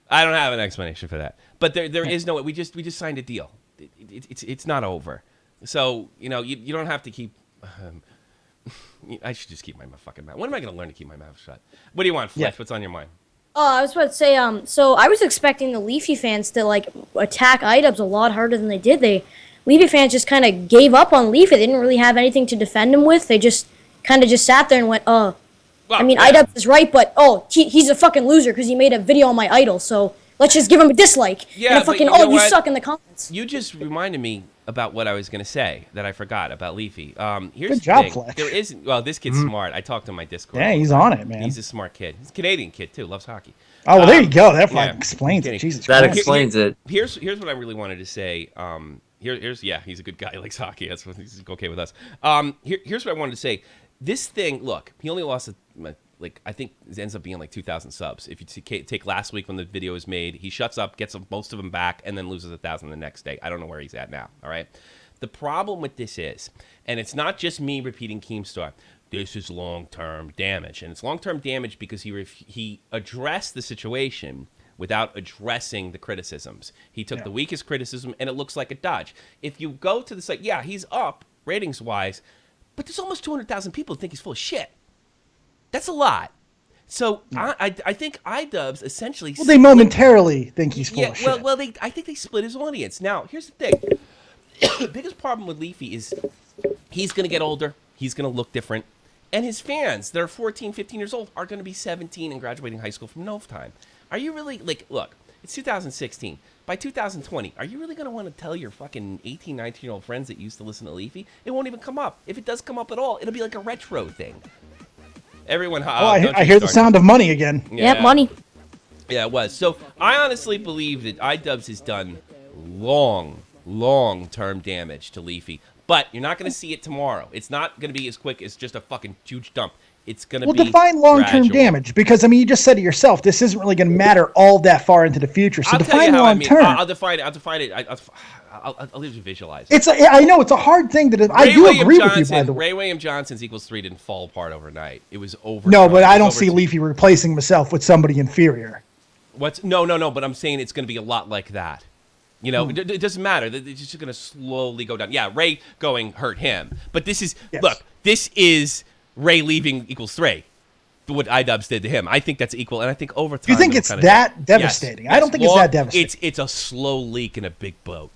don't have an explanation for that. But there is no. We just signed a deal. It's not over. So, you don't have to keep... I should just keep my fucking mouth. When am I going to learn to keep my mouth shut? What do you want, Fletch? What's on your mind? I was about to say, so I was expecting the Leafy fans to, attack iDubbbz a lot harder than they did. Leafy fans just kind of gave up on Leafy. They didn't really have anything to defend him with. They just kind of just sat there and went, iDubbbz is right, but, he's a fucking loser because he made a video on my idol, so... Let's just give him a dislike. Yeah, and a fucking, you suck in the comments. You just reminded me about what I was going to say that I forgot about Leafy. Here's Good the job, thing. Fletch. There isn't. Well, this kid's smart. I talked to him on my Discord. Yeah, he's on it, man. He's a smart kid. He's a Canadian kid, too. Loves hockey. Oh, well, there you go. That yeah, explains it. Jesus That Christ. explains it. Here's what I really wanted to say. Here's he's a good guy. He likes hockey. That's what he's okay with us. Here's what I wanted to say. This thing, look, he only lost I think it ends up being 2,000 subs. If you take last week when the video was made, he shuts up, gets most of them back, and then loses 1,000 the next day. I don't know where he's at now. All right. The problem with this is, and it's not just me repeating Keemstar, this is long-term damage, and it's long-term damage because he addressed the situation without addressing the criticisms. He took the weakest criticism, and it looks like a dodge. If you go to the site, he's up ratings-wise, but there's almost 200,000 people who think he's full of shit. That's a lot. So I think iDubbbz essentially... Well, they momentarily think he's full of shit. Well, I think they split his audience. Now, here's the thing. The biggest problem with Leafy is he's going to get older. He's going to look different. And his fans that are 14, 15 years old are going to be 17 and graduating high school from no time. Are you really, like, look, it's 2016. By 2020, are you really going to want to tell your fucking 18, 19-year-old friends that used to listen to Leafy? It won't even come up. If it does come up at all, it'll be like a retro thing. Everyone, I hear the sound of money again. Yeah. Yep, money. Yeah, it was. So I honestly believe that iDubbbz has done long-term damage to Leafy. But you're not going to see it tomorrow. It's not going to be as quick as just a fucking huge dump. It's going to be define long-term gradual. damage, because I mean, you just said it yourself. This isn't really going to matter all that far into the future. So I'll tell you define how I mean. long-term. I'll define it. I'll leave you visualize it. It's I know it's a hard thing to. I do agree with you, by the way. Ray William Johnson's equals 3 didn't fall apart overnight. It was over. No, but I don't see Leafy replacing himself with somebody inferior. No. But I'm saying it's going to be a lot like that. You know, it doesn't matter. It's just going to slowly go down. Yeah, Ray going hurt him, but this is look. This is Ray leaving equals 3. What iDubbbz did to him. I think that's equal, and I think over time. Do you think it's that devastating? Yes. I don't think it's that devastating. It's a slow leak in a big boat.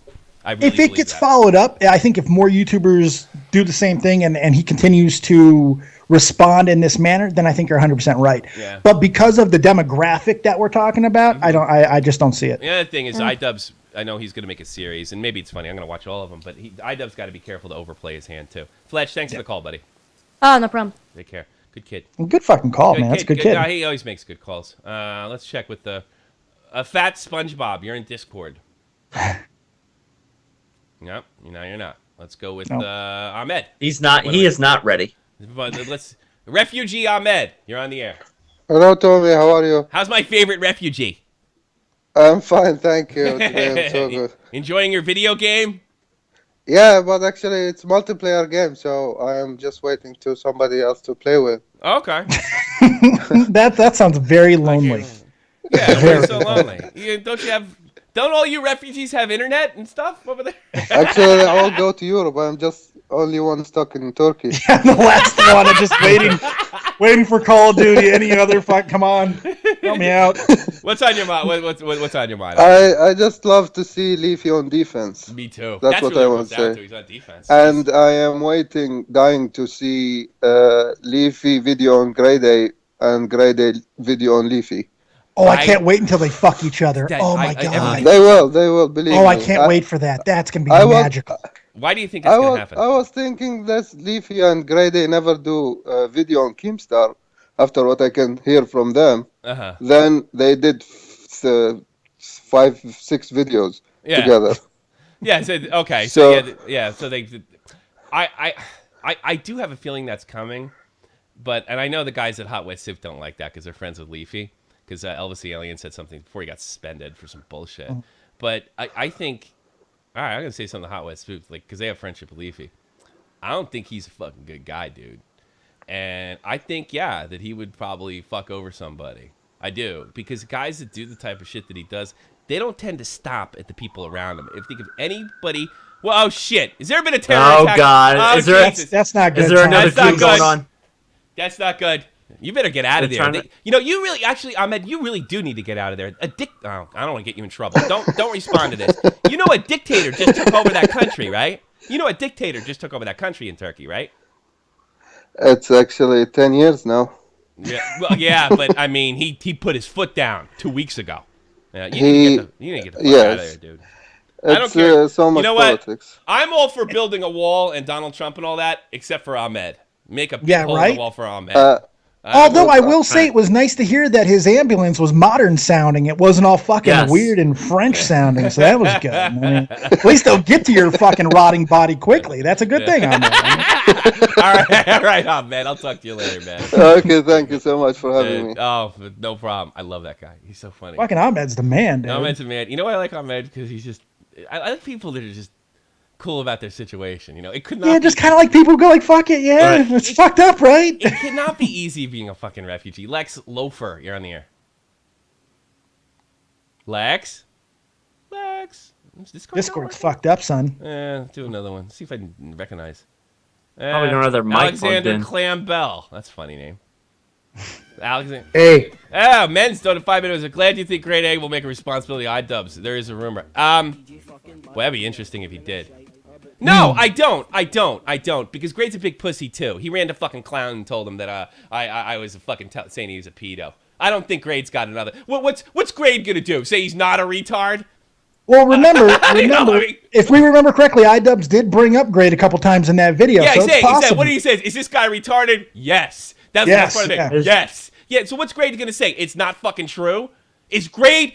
I really if it gets followed up, I think if more YouTubers do the same thing and he continues to respond in this manner, then I think you're 100% right. Yeah. But because of the demographic that we're talking about, I just don't see it. The other thing is iDubbbz. I know he's going to make a series, and maybe it's funny. I'm going to watch all of them, but iDubbbz got to be careful to overplay his hand too. Fletch, thanks for the call, buddy. Oh, no problem. Take care. Good kid. Good fucking call, man. That's a good kid. He always makes good calls. Let's check with the Fat SpongeBob. You're in Discord. Nope, you're not. Let's go with Ahmed. He's not. He is not ready. Refugee Ahmed, you're on the air. Hello, Tommy. How are you? How's my favorite refugee? I'm fine, thank you. Today I'm so good. Enjoying your video game? Yeah, but actually it's multiplayer game, so I am just waiting to somebody else to play with. Okay. that sounds very lonely. Yeah, it's so lonely. Don't all you refugees have internet and stuff over there? Actually, they all go to Europe. I'm just only one stuck in Turkey. Yeah, the last one. I'm just waiting for Call of Duty. Any other fuck? Come on, help me out. What's on your mind? What's on your mind? I just love to see Leafy on defense. Me too. That's what really I want to say. He's on defense. And I am dying to see Leafy video on Grade A and Grade A video on Leafy. Oh, I can't wait until they fuck each other. Oh my god. They will, believe me. Oh, I can't wait for that. That's going to be magical. Why do you think it's going to happen? I was thinking that Leafy and Grade A never do video on Keemstar after what I can hear from them. Then they did 5-6 videos together. Yeah, okay. So they I do have a feeling that's coming, and I know the guys at Hot Wet Civ don't like that because they're friends with Leafy. Because Elvis the Alien said something before he got suspended for some bullshit. But I think, all right, I'm going to say something to Hot West Foods, because they have friendship with Leafy. I don't think he's a fucking good guy, dude. And I think, that he would probably fuck over somebody. I do. Because guys that do the type of shit that he does, they don't tend to stop at the people around him. If think of anybody, well, oh shit, has there been a terror attack? Oh God, that's not good. Is there another dude going on? That's not good. You better get out of there. You really, actually, Ahmed, you really do need to get out of there. I don't want to get you in trouble. Don't respond to this. You know a dictator just took over that country, right? You know a dictator just took over that country in Turkey, right? It's actually 10 years now. Yeah, well, but I mean, he put his foot down 2 weeks ago. You need to get the fuck out of there, dude. I don't care. So much politics. I'm all for building a wall and Donald Trump and all that, except for Ahmed. Make a big hole in the wall for Ahmed. Although I will say it was nice to hear that his ambulance was modern sounding. It wasn't all fucking weird and French sounding, so that was good. I mean, at least they'll get to your fucking rotting body quickly. That's a good thing, Ahmed. all right, Ahmed. I'll talk to you later, man. Okay, thank you so much for having me. Oh, no problem. I love that guy. He's so funny. Fucking Ahmed's the man, dude. Ahmed's the man. You know why I like Ahmed? Because he's just... I like people that are just cool about their situation. You know, it could not. Yeah, just kind of like people who go like, "Fuck it, yeah, right. It's fucked up, right?" It cannot be easy being a fucking refugee. Lex Loafer, you're on the air. Lex. Discord's fucked up, son. Do another one. See if I can recognize. Probably another mic Alexander Clam Bell. That's a funny name. Alexander. Hey. Oh, men's donated 5 minutes. I'm glad you think Grade A will make a responsibility iDubbbz. There is a rumor. Well, that'd be interesting if he did. No, I don't, because Grade's a big pussy too. He ran to fucking Clown and told him that I was a fucking saying he was a pedo. I don't think Grade's got another. What's Grade gonna do? Say he's not a retard? Well, remember, if we remember correctly, iDubbbz did bring up Grade a couple times in that video. Yeah, so he said, what did he say? Is this guy retarded? Yes. That's the best part of it. Yes. Yeah, so what's Grade going to say? It's not fucking true? Is Grade,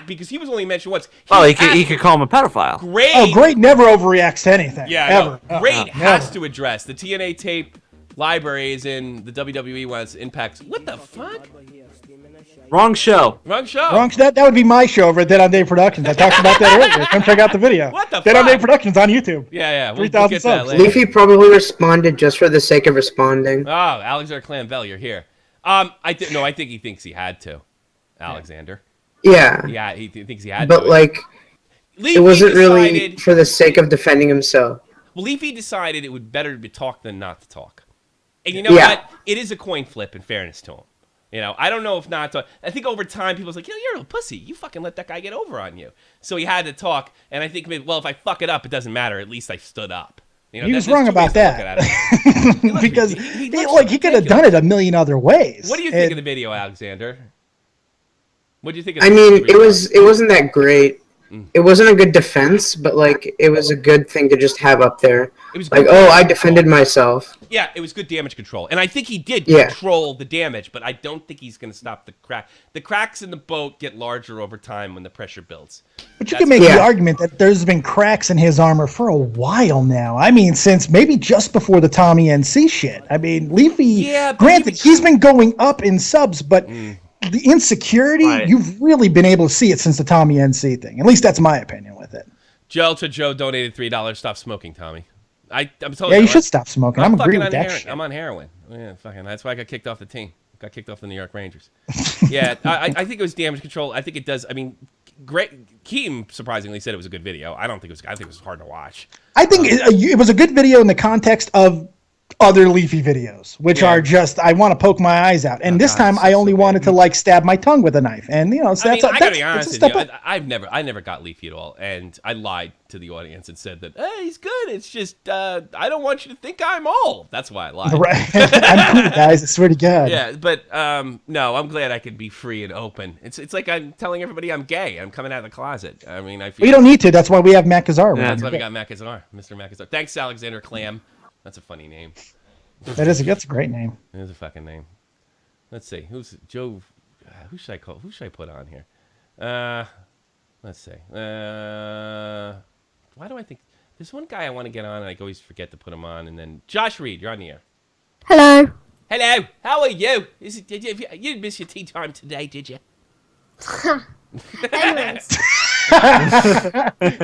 because he was only mentioned once. He could call him a pedophile. Grade never overreacts to anything. Yeah, ever. Grade has to address. The TNA tape library is in the WWE one's Impact. What the fuck? Wrong show. That would be my show over at Dead on Day Productions. I talked about that earlier. Come check out the video. What the fuck? Dead on Day Productions on YouTube. Yeah. 3,000 subs. Leafy probably responded just for the sake of responding. Oh, Alexander Clanville, you're here. I think he thinks he had to. Alexander. Yeah. Yeah, he thinks he had to. But like, it wasn't really for the sake of defending himself. Well, Leafy decided it would better to talk than not to talk. And you know what? It is a coin flip, in fairness to him. You know, I don't know if not to. I think over time, people's like, you're a pussy. You fucking let that guy get over on you. So he had to talk. And I think, if I fuck it up, it doesn't matter. At least I stood up. You know, he was wrong about that. Because he could have done it a million other ways. What do you think of the video, Alexander? What do you think of it wasn't that great. It wasn't a good defense, but like it was a good thing to just have up there. It was like, I defended myself. Yeah, it was good damage control, and I think he did control the damage, but I don't think he's going to stop the crack. The cracks in the boat get larger over time when the pressure builds. But you can make the argument that there's been cracks in his armor for a while now. I mean, since maybe just before the Tommy NC shit. I mean, Leafy. Granted, he's been going up in subs, but. The insecurity, you've really been able to see it since the Tommy NC thing. At least that's my opinion with it. Joe donated $3. Stop smoking, Tommy. I'm telling you. Yeah, you should stop smoking. I'm agreeing with that shit. I'm on heroin. Yeah, fucking. That's why I got kicked off the team. Got kicked off the New York Rangers. Yeah, I think it was damage control. I think it does. I mean, Keem surprisingly said it was a good video. I think it was hard to watch. I think it was a good video in the context of other Leafy videos, which are just, I want to poke my eyes out. And this time I only wanted to like stab my tongue with a knife. And I gotta be honest with you, I never got Leafy at all. And I lied to the audience and said that, hey, he's good. It's just, I don't want you to think I'm old. That's why I lied. Right. I'm cool, guys. I swear to God. Yeah, but no, I'm glad I could be free and open. It's like I'm telling everybody I'm gay. I'm coming out of the closet. I mean, I feel we don't need to. That's why we have Mackenzie. That's why we got Mackenzie, Mr. Mackenzie. Thanks, Alexander Clam. That's a funny name. That's a great name. It is a fucking name. Let's see. Who's Joe? Who should I call? Who should I put on here? Let's see. Why do I think there's one guy I want to get on and I always forget to put him on? And then Josh Reed, you're on the air. Hello. Hello. How are you? You didn't miss your tea time today, did you? Anyways.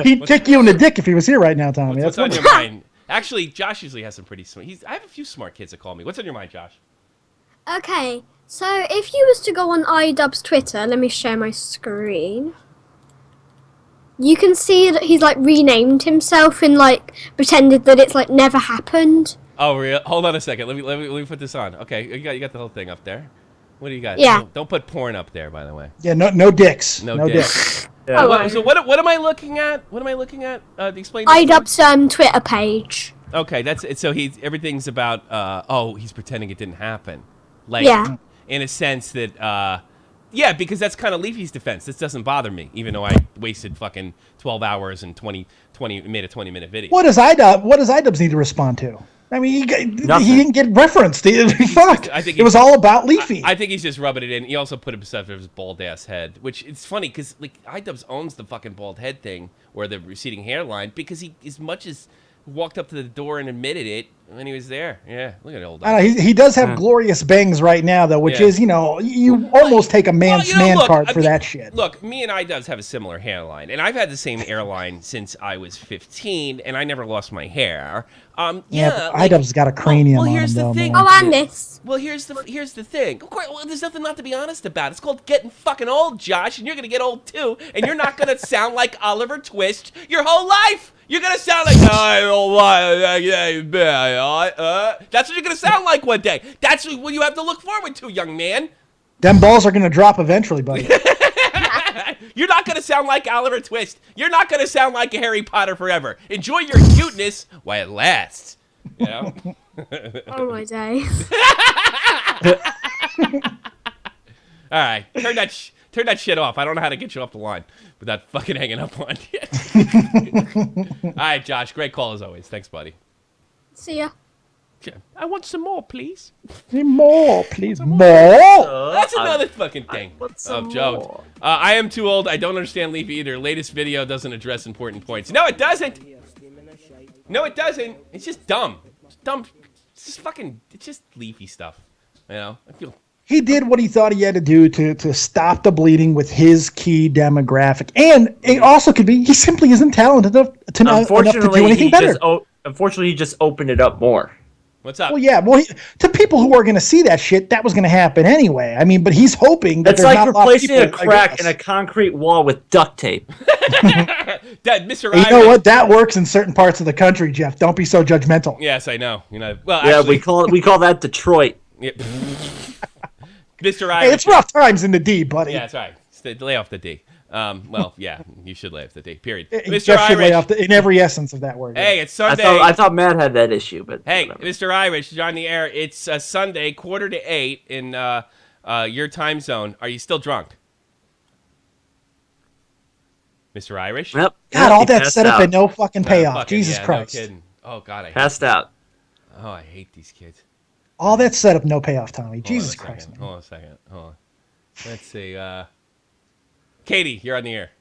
He'd kick you in the dick if he was here right now, Tommy. What's on your mind? Actually, Josh usually has some pretty smart. I have a few smart kids that call me. What's on your mind, Josh? Okay, so if you was to go on iDubbbz Twitter, let me share my screen. You can see that he's like renamed himself and like pretended that it's like never happened. Oh, real? Hold on a second. Let me put this on. Okay, you got the whole thing up there. What do you got? Yeah. Don't put porn up there, by the way. Yeah, no dicks. No dicks. Yeah. So what am I looking at? What am I looking at? Explain. iDubbbz Twitter page. Okay, that's it. So everything's about he's pretending it didn't happen. Like in a sense that because that's kind of Leafy's defense. This doesn't bother me, even though I wasted fucking 12 hours and made a 20-minute video. What does iDubbbz need to respond to? I mean, he didn't get referenced. Fuck. It was all about Leafy. I think he's just rubbing it in. He also put himself in his bald ass head, which it's funny because like iDubbbz owns the fucking bald head thing or the receding hairline because he, as much as walked up to the door and admitted it when he was there. Yeah, look at old. I know, he does have glorious bangs right now, though, which is, you almost take a man card for that shit. Look, me and iDubbbz have a similar hairline, and I've had the same hairline since I was 15, and I never lost my hair. iDubbbz's got a cranium on him, here's the though, thing. man. Oh, and this. Well, here's the thing. Of course, there's nothing not to be honest about. It's called getting fucking old, Josh, and you're gonna get old too, and you're not gonna sound like Oliver Twist your whole life. You're gonna sound like that's what you're gonna sound like one day. That's what you have to look forward to, young man. Them balls are gonna drop eventually, buddy. You're not gonna sound like Oliver Twist. You're not gonna sound like a Harry Potter forever. Enjoy your cuteness while it lasts. You know? Oh my days. All right, turn that shit off. I don't know how to get you off the line without fucking hanging up on you. All right, Josh, great call as always. Thanks, buddy. See ya. I want some more, please. More, please. More. That's another fucking thing. Oh, Joe. I am too old. I don't understand Leafy either. Latest video doesn't address important points. No, it doesn't. No, it doesn't. It's just dumb. It's dumb. It's just fucking. It's just Leafy stuff. You know. I feel. He did what he thought he had to do to stop the bleeding with his key demographic, and it also could be he simply isn't talented enough to do anything better. Unfortunately, he just opened it up more. What's up? Well, yeah. Well, to people who are going to see that shit, that was going to happen anyway. I mean, but he's hoping that It's there's like not a lot of replacing a people, crack in a concrete wall with duct tape. Mr. You know what? That works in certain parts of the country, Jeff. Don't be so judgmental. Yes, I know. You know. Well, yeah, actually, we call that Detroit. Yeah. Mr. Irish. Hey, it's rough times in the D, buddy. Yeah, that's right. Lay off the D. Well, yeah, you should lay off the D. Period. Mr. Jeff should lay off in every essence of that word. Hey, it's Sunday. I thought Matt had that issue, but hey, whatever. Mr. Irish, you're on the air. It's Sunday, 7:45 in your time zone. Are you still drunk, Mr. Irish? Yep. God, all that setup and no fucking payoff. Jesus Christ. No kidding. Oh God, I passed out. Oh, I hate these kids. All that setup, no payoff, Tommy. Jesus Christ. Hold on a second. Hold on. Let's see. Katie, you're on the air.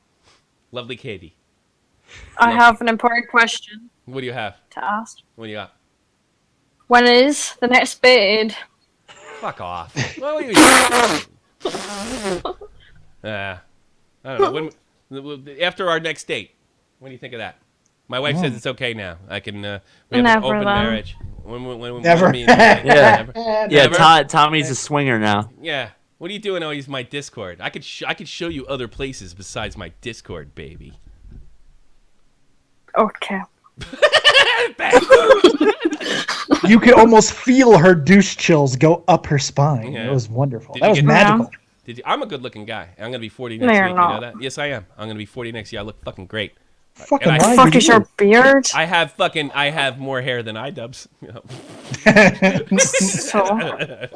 Lovely Katie. I have an important question What do you have to ask. What do you got? When is the next bid? Fuck off. What were you I don't know. After our next date. What do you think of that? My wife says it's okay now. I can. We have an open marriage. Never. Yeah, Tommy's a swinger now. Yeah. What are you doing? Oh, he's my Discord. I could show you other places besides my Discord, baby. Okay. You could almost feel her douche chills go up her spine. Yeah. It was wonderful. That was magical. I'm a good-looking guy. I'm gonna be 40 next week. You know that? Yes, I am. I'm gonna be 40 next year. I look fucking great. Fucking fuck is your beard? I have more hair than iDubbbz.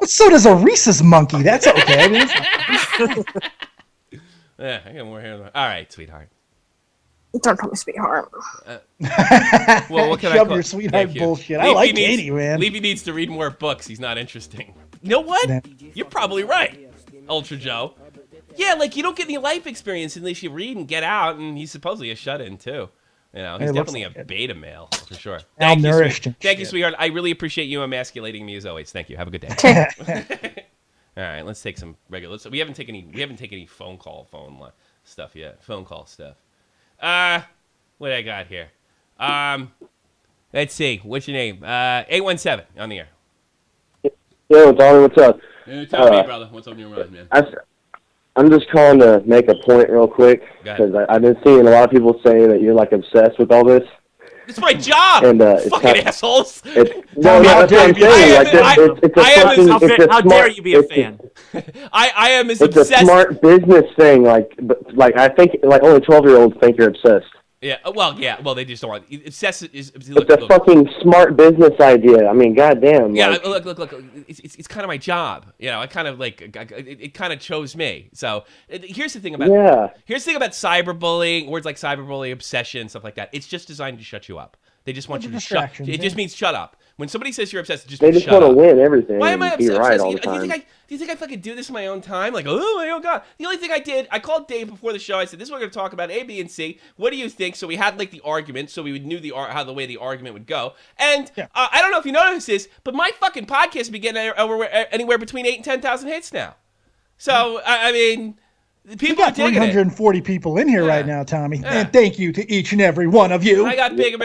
So does a rhesus monkey. That's okay. Yeah, I got more hair than. All right, sweetheart. Don't call me sweetheart. Well, what can I Shove call your sweetheart bullshit. I Leafy like needs, Katie, man. Leafy needs to read more books. He's not interesting. You know what? You're probably right, Ultra Joe. Yeah, like you don't get any life experience unless you read and get out, and he's supposedly a shut-in too. You know, he's definitely a beta male for sure. Thank you, sweetheart. I really appreciate you emasculating me as always. Thank you. Have a good day. All right, let's take some regular. We haven't taken any phone stuff yet. Phone call stuff. What I got here? Let's see. What's your name? 817 on the air. Yo, Tommy, what's up? Tell me, brother. What's on your mind, man? I'm just calling to make a point real quick because I've been seeing a lot of people say that you're like obsessed with all this. It's my job. And fucking assholes. No, that's what I'm saying. How dare you be a fan? I am as obsessed. It's a smart business thing. Like I think like only 12-year-olds think you're obsessed. Yeah. Well, they just don't want. Obsessed is. It's a fucking smart business idea. I mean, goddamn. Yeah. Like, Look. It's kind of my job. You know, I kind of like it kind of chose me. So here's the thing about cyberbullying, words like cyberbullying, obsession, stuff like that. It's just designed to shut you up. They just want you to shut. It just means shut up. When somebody says you're obsessed, it just they means just want to win everything. Why am I obsessed? Right all the time. Do you think I fucking do this in my own time? Like, oh my god. The only thing I did, I called Dave before the show. I said, this is what we're going to talk about, A, B, and C. What do you think? So we had like the argument, so we knew how the way the argument would go. And I don't know if you noticed this, but my fucking podcast has been getting anywhere between 8,000 and 10,000 hits now. So, I mean, people are digging it. 340 people in here right now, Tommy. Yeah. And thank you to each and every one of you. I got big.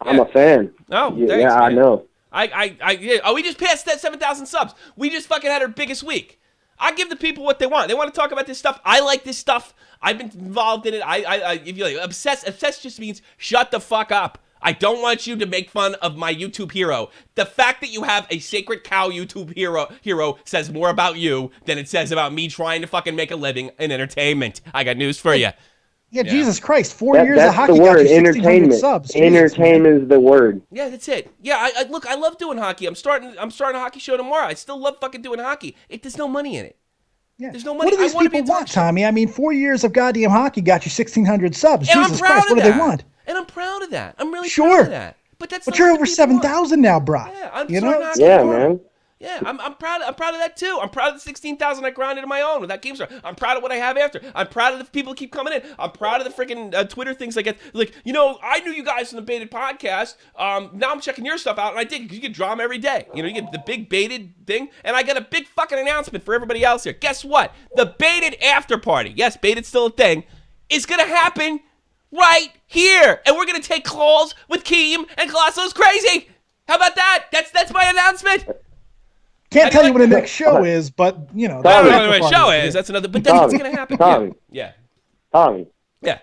I'm a fan. Oh, thanks, man. I know. We just passed that 7,000 subs. We just fucking had our biggest week. I give the people what they want. They want to talk about this stuff. I like this stuff. I've been involved in it. If you like obsessed just means shut the fuck up. I don't want you to make fun of my YouTube hero. The fact that you have a sacred cow YouTube hero says more about you than it says about me trying to fucking make a living in entertainment. I got news for you. Yeah, Jesus Christ, 4 years of hockey the got word, you 1,600 subs. Jesus, entertainment is the word. Yeah, that's it. Yeah, look, I love doing hockey. I'm starting a hockey show tomorrow. I still love fucking doing hockey. There's no money in it. Yeah. There's no money. What do these people want, Tommy? I mean, 4 years of goddamn hockey got you 1,600 subs. And Jesus Christ, what do they want? And I'm proud of that. I'm really Sure. proud of that. But you're over 7,000 now, bro. Yeah, I'm you starting know? hockey Yeah, tomorrow. man. Yeah, I'm proud of that too. I'm proud of the 16,000 I grinded on my own with that game star. I'm proud of what I have after. I'm proud of the people who keep coming in. I'm proud of the freaking Twitter things I get. Like, I knew you guys from the Baited podcast. Now I'm checking your stuff out, and I dig it because you get drama every day. You get the big Baited thing, and I got a big fucking announcement for everybody else here. Guess what? The Baited after party. Yes, Baited's still a thing. Is gonna happen right here, and we're gonna take calls with Keem and Colosso's Crazy. How about that? That's my announcement. Can't tell you what the next show is, but I don't know what the show is. That's another. But that's what's gonna happen. Tommy. Yeah. Tommy. Yeah.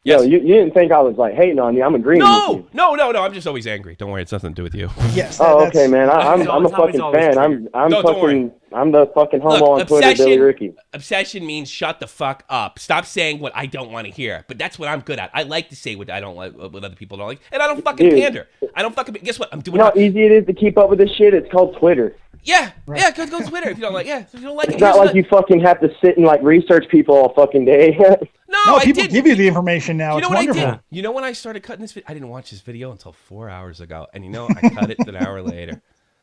Yo, you didn't think I was like hating on you. I'm agreeing with you. No. I'm just always angry. Don't worry, it's nothing to do with you. Yes. Oh, okay, man. I'm a fucking fan. I'm the fucking homo on Twitter, Billy Ricky. Obsession means shut the fuck up. Stop saying what I don't want to hear. But that's what I'm good at. I like to say what I don't like, what other people don't like, and I don't fucking pander. I don't fucking. Guess what? I'm doing. You know how easy it is to keep up with this shit? It's called Twitter. Yeah, yeah. Go Twitter if you don't like. Yeah, if you don't like It's not like you fucking have to sit and like research people all fucking day. No, people give you the information now. You know It's what wonderful. I did? You know when I started cutting this video? I didn't watch this video until 4 hours ago. And I cut it an hour later.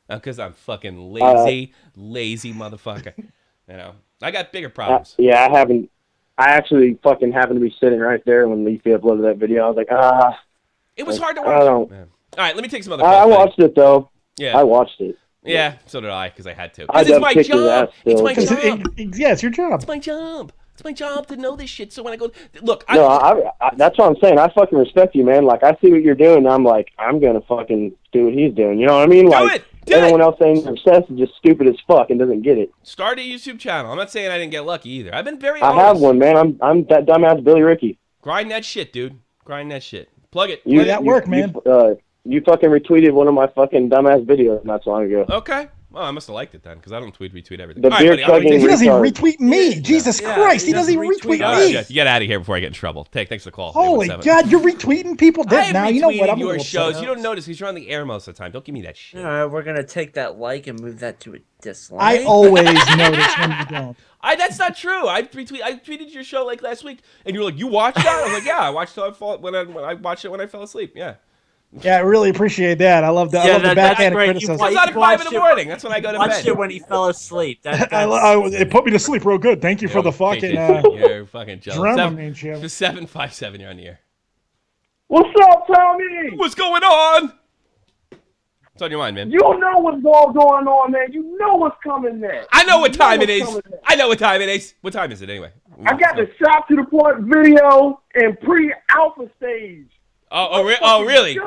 Because I'm fucking lazy motherfucker. I got bigger problems. Yeah, I haven't. I actually fucking happened to be sitting right there when Leafy uploaded that video. I was like, It was hard to I watch. don't. All right, let me take some other I watched it, though. Yeah. I watched it. Yeah, so did I, because I had to. I Because it's my kicked his job. ass It's still. my job. Yeah, it's your job. It's my job. It's my job to know this shit. So when I go, look, No, I that's what I'm saying. I fucking respect you, man. Like, I see what you're doing, and I'm like, I'm gonna fucking do what he's doing. You know what I mean? Like, everyone else saying they're obsessed is just stupid as fuck and doesn't get it. Start a YouTube channel. I'm not saying I didn't get lucky either. I've been very I honest. have one, man. I'm that dumbass Billy Ricky. Grind that shit, dude. Grind that shit. Plug it. You fucking retweeted one of my fucking dumbass videos not so long ago. Okay. Well, I must have liked it then, because I don't retweet everything. The All beer right, buddy, chugging He doesn't even retard. retweet me. Jesus Christ, he doesn't even retweet Oh, me. shit. You get out of here before I get in trouble. Thanks for the call. Holy 817. God, you're retweeting people I dead have now. You know what? retweeted I'm a your little shows. upset. You don't notice because you're on the air most of the time. Don't give me that shit. We're gonna take that like and move that to a dislike. I always notice when you don't. That's not true. I tweeted your show like last week, and you were like, "You watched that?" I'm like, "Yeah, I watched it when I watched it when I fell asleep." Yeah. Yeah, I really appreciate that. I love the backhand criticism. It's out at 5 in the morning. That's when I go to Watched bed. it when he fell asleep. It put me to sleep real good. Thank you for the fucking you're fucking jealous. Dramamine, Jim. 757, you're on the air. What's up, Tommy? What's going on? What's on your mind, man? You don't know what's all going on, man. You know what's coming next. I know what time it what's is. coming next. I know what time it is. What time is it anyway? I got the shot to the point video in pre-alpha stage. Oh, really?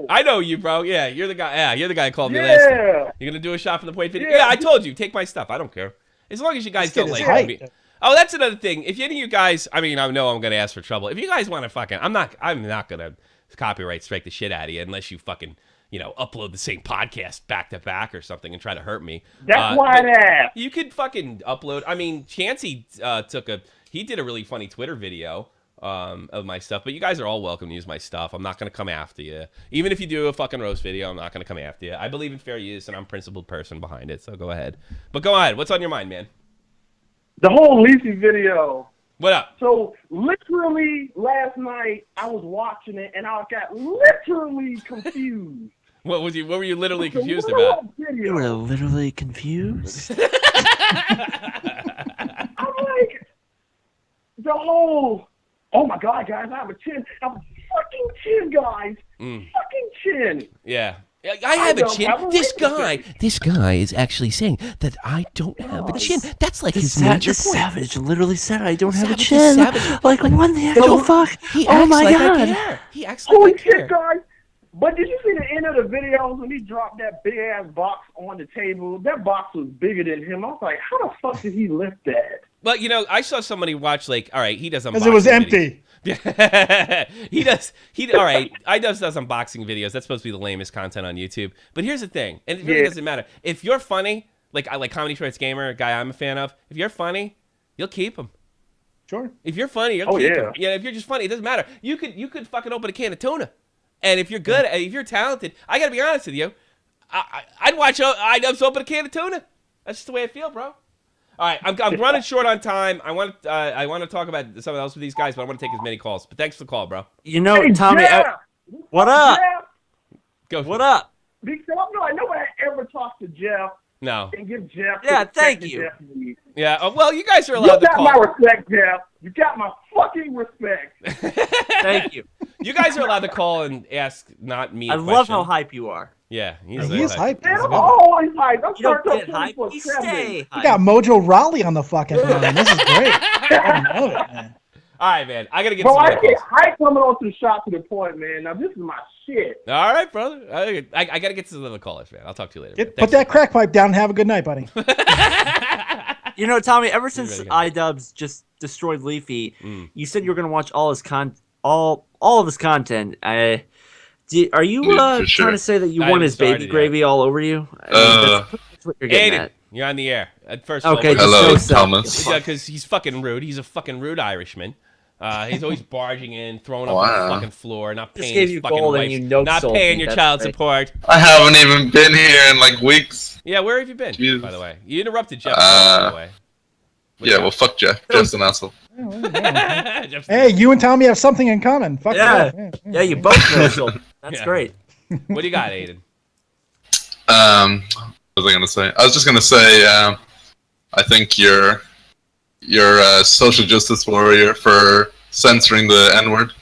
I know you, bro. Yeah, you're the guy. Yeah, you're the guy who called me last time. You're gonna do a shot from the point video. Yeah, I told you. Take my stuff. I don't care. As long as you guys don't like me. Oh, that's another thing. If any of you guys, I mean, I know I'm gonna ask for trouble. If you guys want to fucking, I'm not gonna copyright strike the shit out of you unless you fucking, upload the same podcast back to back or something and try to hurt me. That's why that. You could fucking upload. I mean, Chancey he did a really funny Twitter video of my stuff, but you guys are all welcome to use my stuff. I'm not going to come after you. Even if you do a fucking roast video, I'm not going to come after you. I believe in fair use, and I'm a principled person behind it, so go ahead. But go ahead. What's on your mind, man? The whole Leafy video. What up? So, literally, last night, I was watching it, and I got literally confused. What were you literally confused about? You were literally confused? I'm like, the whole... Oh my God, guys! I have a chin. I have a fucking chin, guys. Fucking chin. Yeah. I have a chin. This guy is actually saying that I don't have a chin. That's like his major point. Savage literally said I don't have a chin. Like, what the actual fuck? Oh my God. He acts like Holy I care. shit, guys! But did you see the end of the video when he dropped that big ass box on the table? That box was bigger than him. I was like, how the fuck did he lift that? But I saw somebody watch all right, he does unboxing Because it was empty. He does. All right. iDubbbz does unboxing videos. That's supposed to be the lamest content on YouTube. But here's the thing, and it really doesn't matter. If you're funny, like Comedy Shorts Gamer, a guy I'm a fan of, if you're funny, you'll keep him. Sure. If you're funny, you'll keep him. Yeah. If you're just funny, it doesn't matter. You could fucking open a can of tuna, and if you're good, if you're talented, I gotta be honest with you, I'd watch iDubbbz open a can of tuna. That's just the way I feel, bro. All right, I'm running short on time. I want to talk about something else with these guys, but I want to take as many calls. But thanks for the call, bro. You know, Hey, Tommy, Jeff! what up? Jeff! Go. What up? Big Jeff, no, I nobody ever talked to Jeff. No. And give Jeff. Yeah, the thank respect that you. Jeff needs. Yeah. Well, you guys are allowed You to call. got my respect, Jeff. You got my fucking respect. Thank you. You guys are allowed to call and ask, not me. I love how hype you are. Yeah, He is hype. Man, I'm always hyped. I'm You don't turned up get hype, you 24/7. stay We got Mojo Raleigh on the fucking line. This is great. I love it, man. All right, man. I gotta get. Bro, some I other get calls. hype coming on to the shot to the point, man. Now this is my shit. All right, brother. I gotta get to some other callers, man. I'll talk to you later. man. Put Thanks. that crack pipe down and have a good night, buddy. You know, Tommy, ever since really good. iDubbbz just destroyed Leafy, you said you were going to watch all his all of his content. Are you Yeah, for sure. trying to say that you I want haven't his baby started yet. gravy all over you? I mean, that's what you're getting Aiden, at. you're on the air. First of Okay, all, just Hello, so Thomas. because he's fucking rude. He's a fucking rude Irishman. He's always barging in, throwing up on Wow. the fucking floor, not Just paying gave his you fucking gold and wife, you no not sold paying me, your that's child right. support. I haven't even been here in like weeks. Yeah, where have you been, Jesus. by the way? You interrupted Jeff, by the way. Yeah, well, fuck Jeff. Jeff's an asshole. Jeff's- Hey, you and Tommy have something in common. Fuck Yeah. Yeah, you both know so That's Yeah. great. What do you got, Aiden? What was I gonna say? I was just gonna say, I think you're a social justice warrior for censoring the N-word.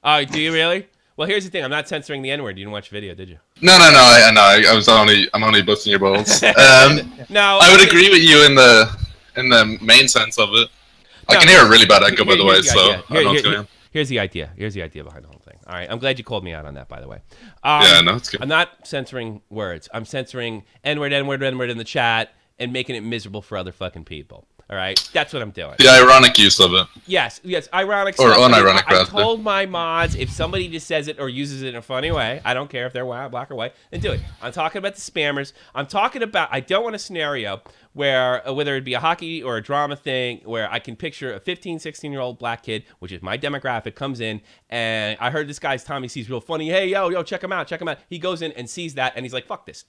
Oh, do you really? Well, here's the thing. I'm not censoring the N-word. You didn't watch the video, did you? No. I'm only busting your balls. No, I would agree with you in the main sense of it. I can hear a really bad echo, by the way, Here's the so idea. I don't know what's going on. Here's the idea. Here's the idea behind the whole thing. All right. I'm glad you called me out on that, by the way. Yeah, no, it's good. I'm not censoring words. I'm censoring N-word in the chat and making it miserable for other fucking people. All right? That's what I'm doing. The ironic use of it. Yes, ironic Or stuff. unironic, I rather. told my mods, if somebody just says it or uses it in a funny way, I don't care if they're black or white, then do it. I'm talking about the spammers. I'm talking about, I don't want a scenario where, whether it be a hockey or a drama thing, where I can picture a 15, 16-year-old black kid, which is my demographic, comes in, and I heard this guy's Tommy C's real funny. Hey, yo, check him out. He goes in and sees that, and he's like, fuck this.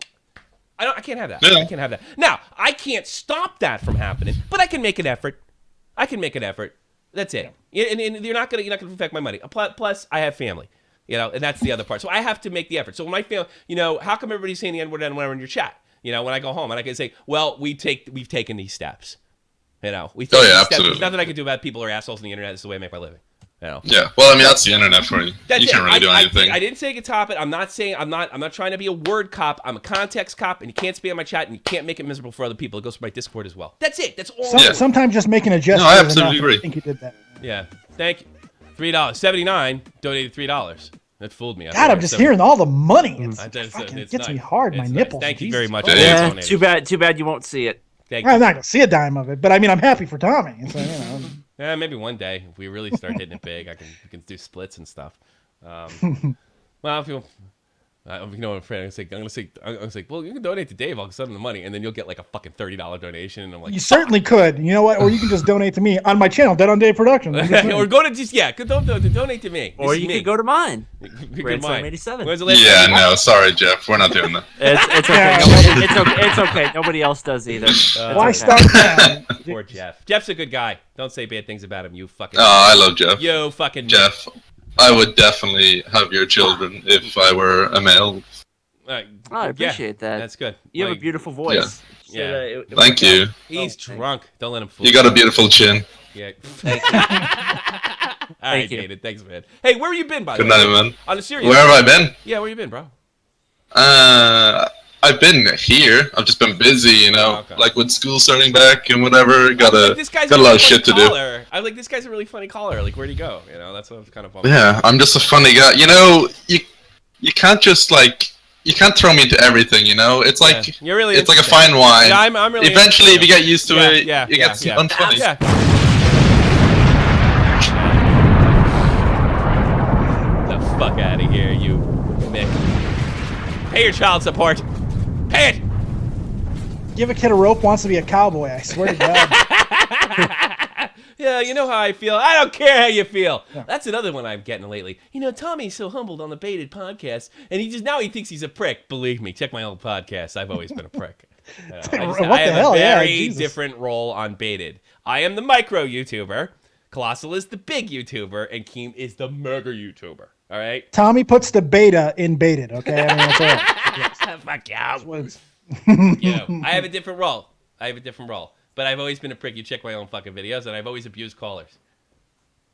I can't have that. Yeah. I can't have that. Now, I can't stop that from happening, but I can make an effort. That's it. And you're not gonna affect my money. Plus, I have family, and that's the other part. So I have to make the effort. So when my family, how come everybody's saying the N-word in your chat? When I go home and I can say, well, we've taken these steps. We've taken these steps. Absolutely. There's nothing I can do about people who are assholes on the internet. This is the way I make my living. Yeah, well, I mean, that's the internet for you. That's You can't really do anything. I didn't say you could top it. I'm not trying to be a word cop. I'm a context cop, and you can't spam my chat, and you can't make it miserable for other people. It goes to my Discord as well. That's it. That's all. Sometimes just making a gesture. No, I is absolutely enough. agree. I think you did that. Yeah. Thank you. $3.79 donated $3. That fooled me. God, I'm just hearing all the money. It's It's fucking nice. gets me hard. My It's nipples. nice. Thank you Jesus very much. Christ. Yeah, too bad you won't see it. Thank I'm you. not gonna see a dime of it, but I mean, I'm happy for Tommy. So, Yeah, maybe one day if we really start hitting it big, we can do splits and stuff. Well, if you know what I'm saying, I'm gonna say, well, you can donate to Dave. I'll send him the money, and then you'll get like a fucking $30 donation, and I'm like, you certainly could. You know what? Or you can just donate to me on my channel, Dead on Dave Productions. or go to donate to me. Or you could go to mine. You could go to Brainstorm mine. 87. Where's the last Yeah, time? no, sorry, Jeff. We're not doing that. It's okay. It's okay. Nobody else does either. Why It's start now? Poor Jeff. Jeff's a good guy. Don't say bad things about him. You fucking. Oh, I love Jeff. You fucking. Jeff, I would definitely have your children if I were a male. I appreciate that. That's good. You have a beautiful voice. Yeah. Thank you. He's drunk. Don't let him fool You got a beautiful chin. Yeah. Thank you. All right, David. Thanks, man. Hey, where you been, by the Good way? night, man. On a serious. Where have I been? Yeah, where you been, bro? I've been here. I've just been busy, like with school starting back and whatever. Got a lot of shit to do. I was like, this guy's a really funny caller. Like, where'd he go? That's what I was kind of bummed. Yeah, I'm just a funny guy. You can't just you can't throw me into everything. It's like You're really it's like a interesting. fine wine. Yeah, I'm really Eventually, if you get used to it, yeah, it gets unfunny. Yeah. Pay your child support. Pay it. Give a kid a rope, wants to be a cowboy. I swear to God. Yeah, you know how I feel. I don't care how you feel. Yeah. That's another one I'm getting lately. You know, Tommy's so humbled on the Baited podcast, and now he thinks he's a prick. Believe me, check my old podcast. I've always been a prick. I have a very different role on Baited. I am the micro YouTuber. Colossal is the big YouTuber, and Keem is the mega YouTuber. All right. Tommy puts the beta in Baited. Okay, I mean, that's all. Yes. Fuck I have a different role. But I've always been a prick. You check my own fucking videos, and I've always abused callers.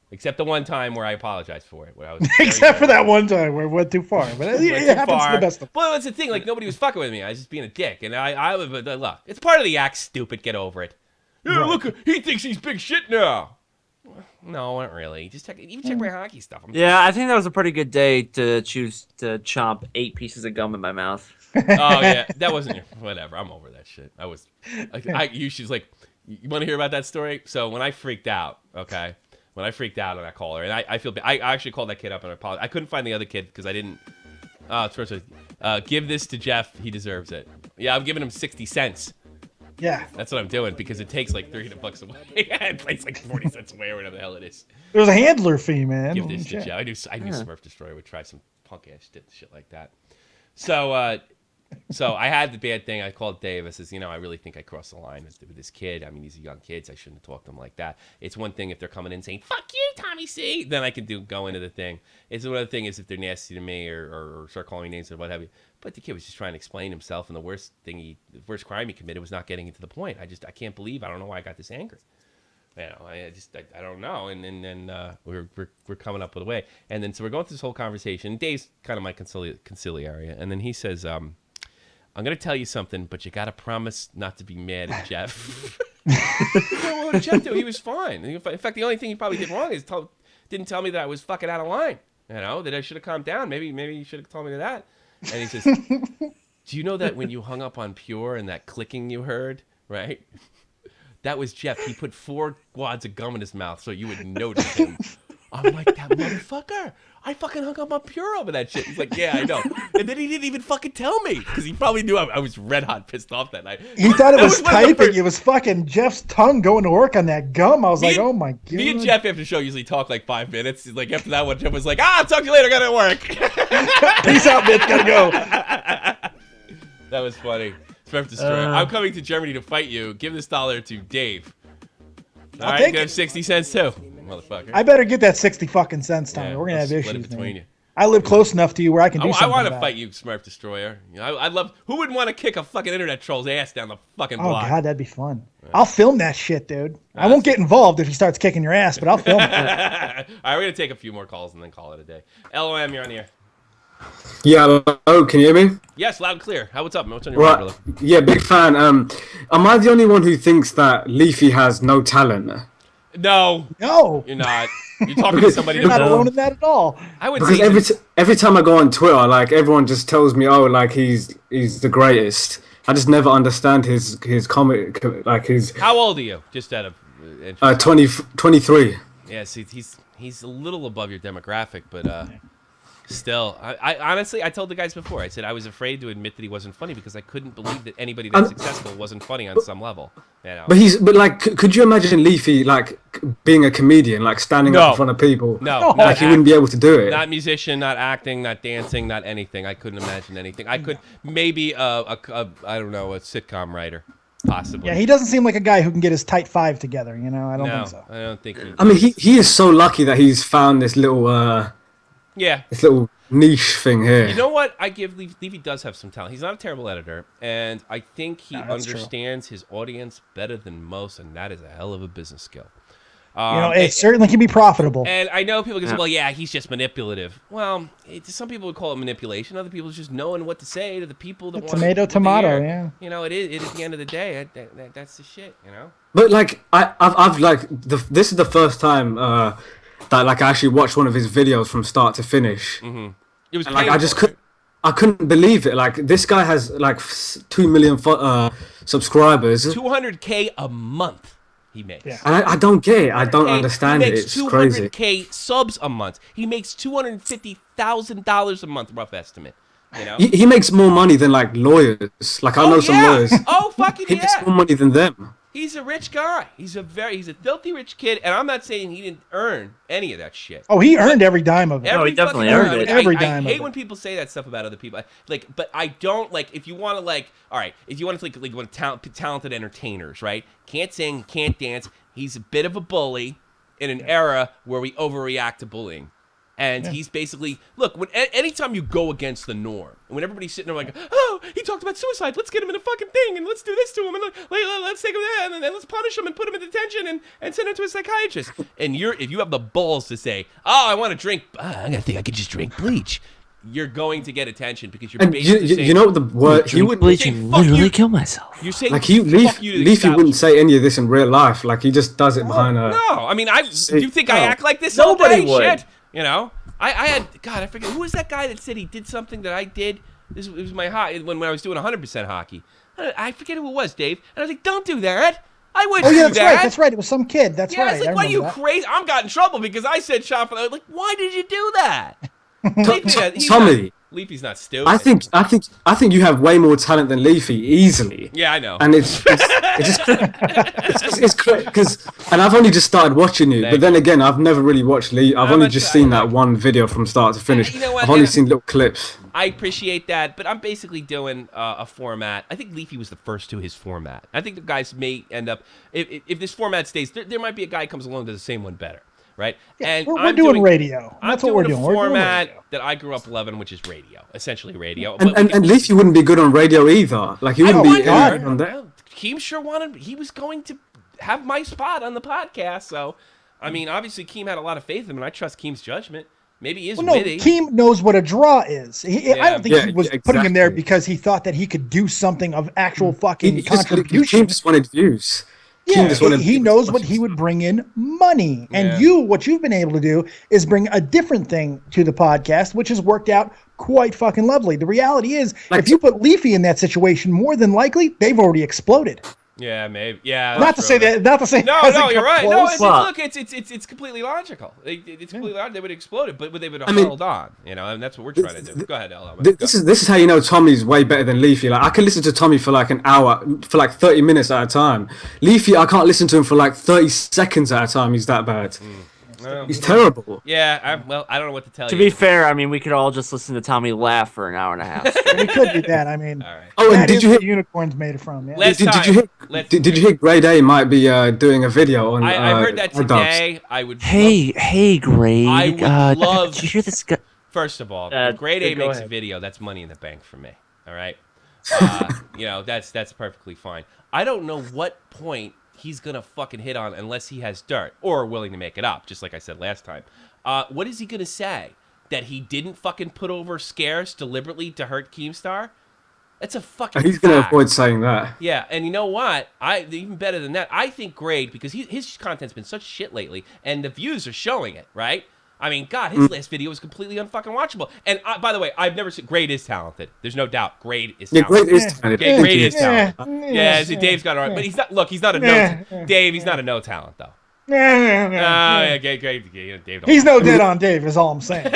Except the one time where I apologized for it. Where I was Except for that one time where it went too far. But it happens to the best of them. Well, that's the thing. Like, nobody was fucking with me. I was just being a dick. And look, it's part of the act, stupid. Get over it. Yeah, look, he thinks he's big shit now. No, not really. Just check my hockey stuff. I think that was a pretty good day to choose to chomp 8 pieces of gum in my mouth. Oh yeah, that wasn't whatever. I'm over that shit. She's like, you want to hear about that story? So when I freaked out, on that caller, and I feel bad. I actually called that kid up and I apologized. I couldn't find the other kid because I didn't. Give this to Jeff. He deserves it. Yeah, I'm giving him 60 cents. Yeah, that's what I'm doing because it takes like $300 away. It takes like 40 cents away or whatever the hell it is. There's a handler fee, man. Give this to Jeff. I knew Smurf Destroyer would try some punk ass shit like that. So. So I had the bad thing. I called Dave. I says, I really think I crossed the line with this kid. I mean, these are young kids. I shouldn't have talked to them like that. It's one thing if they're coming in saying, fuck you, Tommy C. Then I can go into the thing. It's another thing is if they're nasty to me or start calling me names or what have you. But the kid was just trying to explain himself, and the worst crime he committed was not getting to the point. I can't believe. I don't know why I got this angry. I don't know. And then we're coming up with a way. And then so we're going through this whole conversation. Dave's kind of my conciliary. And then he says, I'm going to tell you something, but you got to promise not to be mad at Jeff. What did Jeff do? He was fine. In fact, the only thing he probably did wrong is didn't tell me that I was fucking out of line. That I should have calmed down. Maybe you should have told me that. And he says, do you know that when you hung up on Pure and that clicking you heard, right? That was Jeff. He put 4 wads of gum in his mouth so you would notice him. I'm like, that motherfucker. I fucking hung up on Pure over that shit. He's like, yeah, I know. And then he didn't even fucking tell me because he probably knew I was red hot pissed off that night. He thought it was typing. It was fucking Jeff's tongue going to work on that gum. I was like, oh my God. Me and Jeff after the show usually talk like 5 minutes. He's like, after that one, Jeff was like, I'll talk to you later. Gotta work. Peace out, bitch. Gotta go. That was funny. Smurf Destroyer. I'm coming to Germany to fight you. Give this $1 to Dave. All right, give 60 cents too. Motherfucker. I better get that 60 fucking cents, Tommy. We're gonna have issues between you. I live close enough to you where I can do something. I want to fight you, Smurf Destroyer. I'd love. Who would want to kick a fucking internet troll's ass down the fucking block? Oh God, that'd be fun. Yeah. I'll film that shit, dude. I won't get involved if he starts kicking your ass, but I'll film it. All right, we're gonna take a few more calls and then call it a day. LOM, you're on the air. Yeah, hello, can you hear me? Yes, loud and clear. What's up, man? What's on your mind, brother? Yeah, big fan. Am I the only one who thinks that Leafy has no talent? No, you're not. You're talking to somebody. You're not alone in that at all. I would because every time I go on Twitter, like everyone just tells me, oh, like he's the greatest. I just never understand his comic, like his. How old are you? Just out of 23. Yeah, see, he's a little above your demographic, but still, I honestly, I told the guys before. I said I was afraid to admit that he wasn't funny because I couldn't believe that anybody that's successful wasn't funny on some level. But like, could you imagine Leafy like being a comedian, like standing up in front of people? No, like he wouldn't be able to do it. Not musician, not acting, not dancing, not anything. I couldn't imagine anything. I could maybe I don't know, a sitcom writer. Possibly. Yeah, he doesn't seem like a guy who can get his tight 5 together. I don't think so. I don't think. I mean, he is so lucky that he's found this little. This little niche thing here. You know what? I give Leafy does have some talent. He's not a terrible editor, and I think he understands his audience better than most, and that is a hell of a business skill. It certainly can be profitable. And I know people can say, well, yeah, he's just manipulative. Well, some people would call it manipulation. Other people just knowing what to say to the people that want tomato, yeah. It is at the end of the day. That's the shit, But like, I've like this is the first time that like I actually watched one of his videos from start to finish. Mm-hmm. It was like I couldn't believe it. Like this guy has like 2 million subscribers. 200K a month he makes. Yeah. And I don't get it. I don't understand it. It's crazy. 200K subs a month. He makes $250,000 a month, rough estimate. You know, he makes more money than like lawyers. Like I know some lawyers. Oh fucking He makes more money than them. He's a rich guy. He's a filthy rich kid, and I'm not saying he didn't earn any of that shit. Oh, he earned every dime of it. he definitely earned it. Every I dime hate of when it. people say that stuff about other people. Like, but I don't like. If you want to like, all right, if you want to like want talented entertainers, right? Can't sing, can't dance. He's a bit of a bully in an era where we overreact to bullying. And he's basically, look, anytime you go against the norm, and when everybody's sitting there like, oh, he talked about suicide, let's get him in a fucking thing, and let's do this to him, and let's take him there, and then let's punish him and put him in detention and send him to a psychiatrist. And if you have the balls to say, oh, I want to drink, I think I could just drink bleach, you're going to get attention because you're basically saying, you know what the word he would bleach and literally kill myself. You're saying like Leafy wouldn't say any of this in real life. Like he just does it behind a. No, I mean, do you think I act like this Nobody all day? would. Shit. You know, I had, God, I forget, who was that guy that said he did something that I did? It was my hockey, when I was doing 100% hockey. I forget who it was, Dave. And I was like, don't do that. I wouldn't do that. That's right. It was some kid. That's right. I was like, why are you crazy? I'm got in trouble because I said shot for that. Like, why did you do that? Tommy. Leafy's not stupid. I think you have way more talent than Leafy easily. Yeah, I know. And it's because and I've only just started watching you, but then again, I've never really watched Lee. I've only just seen that one video from start to finish. You know what? I've only seen little clips. I appreciate that, but I'm basically doing a format. I think Leafy was the first to his format. I think the guys may end up, if this format stays, there might be a guy who comes along and does the same one better. Right, yeah, and we're doing radio. That's what we're doing. A format that I grew up loving, which is radio, essentially radio. And Leafy wouldn't be good on radio either. Like he wouldn't be good on that. Keem sure he was going to have my spot on the podcast. So, I mean, obviously Keem had a lot of faith in him, and I trust Keem's judgment. Maybe he is witty. Keem knows what a draw is. I don't think he was putting him there because he thought that he could do something of actual fucking contribution. Keem just wanted views. Yeah, he knows what he would bring in money. And what you've been able to do is bring a different thing to the podcast, which has worked out quite fucking lovely. The reality is, if you put Leafy in that situation, more than likely, they've already exploded. Yeah, maybe. Yeah. Not to say that. Not to say. No, you're right. Close. No, look, it's completely logical. It's completely logical. They would have exploded, but they would have held on. You know, and that's what we're trying to do. Go ahead, Ella. This is how you know Tommy's way better than Leafy. Like I can listen to Tommy for like an hour, for like 30 minutes at a time. Leafy, I can't listen to him for like 30 seconds at a time. He's that bad. He's terrible. Yeah, I don't know what to tell you. To be fair, I mean, we could all just listen to Tommy laugh for an hour and a half. We could do that. I mean, oh, and did you hear unicorns made it from? Yeah. Did you hear Grade A might be doing a video on? I heard that today. I would. Hey, Grade. I would love. Did you hear this guy? First of all, if Grade A makes a video, that's money in the bank for me. All right. You know, that's perfectly fine. I don't know what point he's gonna fucking hit on unless he has dirt or willing to make it up, just like I said last time. What is he gonna say? That he didn't fucking put over scares deliberately to hurt Keemstar? That's a fucking He's gonna avoid saying that. Yeah, and you know what? Even better than that, I think Grade, because his content's been such shit lately, and the views are showing it, right? I mean, God, his last video was completely unfucking watchable. And by the way, I've never seen. Grade is talented. There's no doubt. Grade is talented. Yeah, Grade is talented. Grade is talented. Yeah, see, Dave's got it right, but he's not. Look, he's not a no. Dave, he's not a no talent though. Dave. He's no dead on Dave. Is all I'm saying.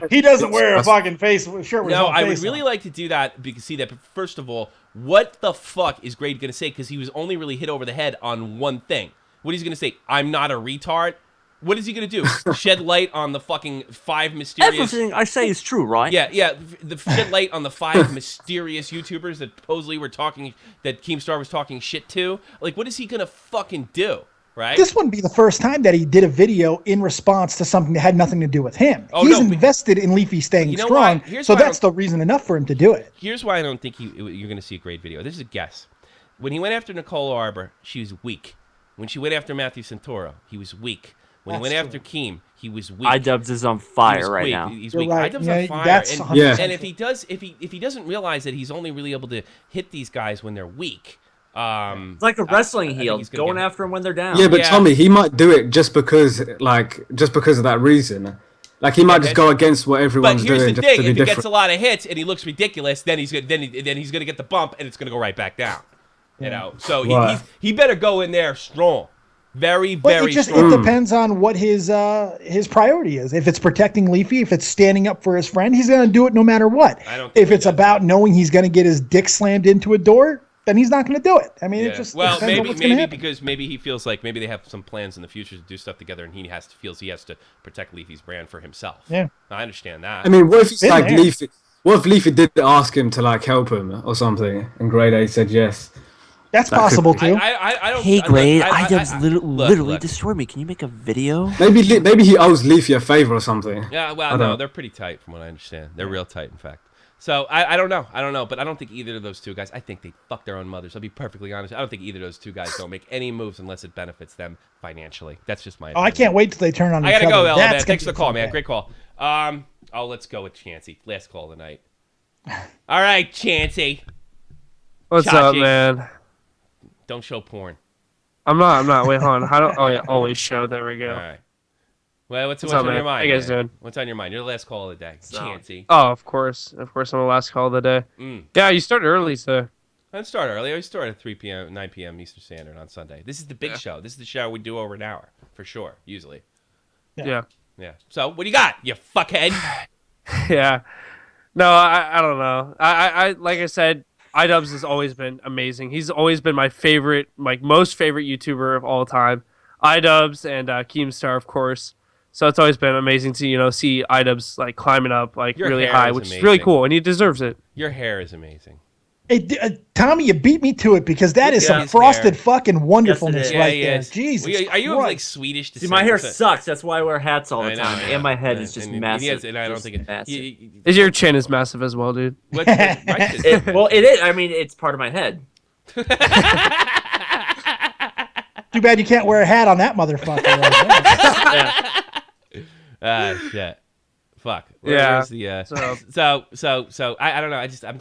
He doesn't wear a fucking face shirt with his own I face would really on. like to do that because see that. But first of all, what the fuck is Grade gonna say? Because he was only really hit over the head on one thing. What is he gonna say? I'm not a retard. What is he going to do? Shed light on the fucking 5 mysterious... Everything I say is true, right? Yeah. The shed light on the 5 mysterious YouTubers that supposedly were talking... That Keemstar was talking shit to. Like, what is he going to fucking do, right? This wouldn't be the first time that he did a video in response to something that had nothing to do with him. He's invested in Leafy staying strong, so that's the reason enough for him to do it. Here's why I don't think you're going to see a great video. This is a guess. When he went after Nicole Arbor, she was weak. When she went after Matthew Santoro, he was weak. When he went after Keem, he was weak. iDubbbz is on fire right now. He's weak. Right. iDubbbz on fire. And if he doesn't realize that he's only really able to hit these guys when they're weak. It's like a wrestling heel, going after them when they're down. Yeah, but Tommy, he might do it just because of that reason. Like he might just go against what everyone's doing. But here's the just thing: to if be he gets a different. lot of hits and he looks ridiculous, then he's gonna get the bump and it's gonna go right back down. You know, so he better go in there strong. Very, But very it just strong. it depends on what his priority is. If it's protecting Leafy, if it's standing up for his friend, he's going to do it no matter what. If it's about knowing he's going to get his dick slammed into a door, then he's not going to do it. I mean, it just depends on what's going to happen. Because maybe he feels like maybe they have some plans in the future to do stuff together, and he feels he has to protect Leafy's brand for himself. Yeah, I understand that. I mean, what if it's like Leafy? What if Leafy did ask him to like help him or something, and Grade A said yes? That's possible too. I don't. Hey, Grade, iDubbbz look. literally destroyed me. Can you make a video? Maybe he owes Leafy a favor or something. Yeah, well, no, they're pretty tight from what I understand. They're real tight, in fact. So I don't know, but I don't think either of those two guys. I think they fuck their own mothers. I'll be perfectly honest. I don't think either of those two guys don't make any moves unless it benefits them financially. That's just my. Oh, I can't wait till they turn on. I gotta each go, other. Ella, man. That's Thanks for gonna the be call, so man. bad. Great call. Let's go with Chancey. Last call of the night. All right, Chancey. What's up, man? Don't show porn. I'm not. Wait, hold on. How do? Oh yeah, always show. There we go. All right. Well, what's up, on man? your mind? How you guys doing? What's on your mind? You're the last call of the day. Chancey. Oh, of course. I'm the last call of the day. Yeah, you started early, so. I didn't start early. I started at 3 p.m., 9 p.m. Eastern Standard on Sunday. This is the big show. This is the show we do over an hour, for sure, usually. Yeah. Yeah. So, what do you got, you fuckhead? Yeah. No, I don't know. I like I said, iDubbbz has always been amazing. He's always been my favorite, most favorite YouTuber of all time. iDubbbz and Keemstar, of course. So it's always been amazing to see iDubbbz climbing up Your really hair high, is which is amazing. really cool, and he deserves it. Your hair is amazing. Hey, Tommy, you beat me to it because that is some frosted fucking wonderfulness right there. Jesus, Are you Christ. like Swedish descent? See, my hair sucks. That's why I wear hats all the I know, time, I know. and my head is just massive. And I don't think it. massive. Your chin is massive as well, dude. Well, it is. I mean, it's part of my head. Too bad you can't wear a hat on that motherfucker. Shit. Fuck. Yeah. Where's the, so I don't know. I'm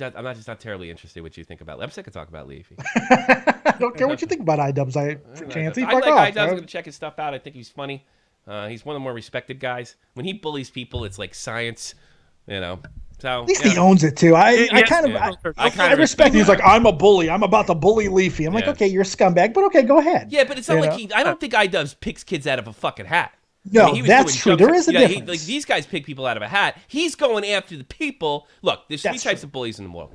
not terribly interested in what you think about. I'm sick of talking about Leafy. I don't care what you think about iDubbbz. Chancey, I fuck like off. iDubbbz. I'm gonna check his stuff out. I think he's funny. He's one of the more respected guys. When he bullies people, it's like science. So At least he owns it too. I kind of respect him. He's like, I'm a bully. I'm about to bully Leafy. I'm like, okay, you're a scumbag, but okay, go ahead. Yeah, but it's not like I don't think iDubbbz picks kids out of a fucking hat. No, he was that's doing true. jokes. There is a difference. Like these guys pick people out of a hat. He's going after the people. Look, there's three types of bullies in the world.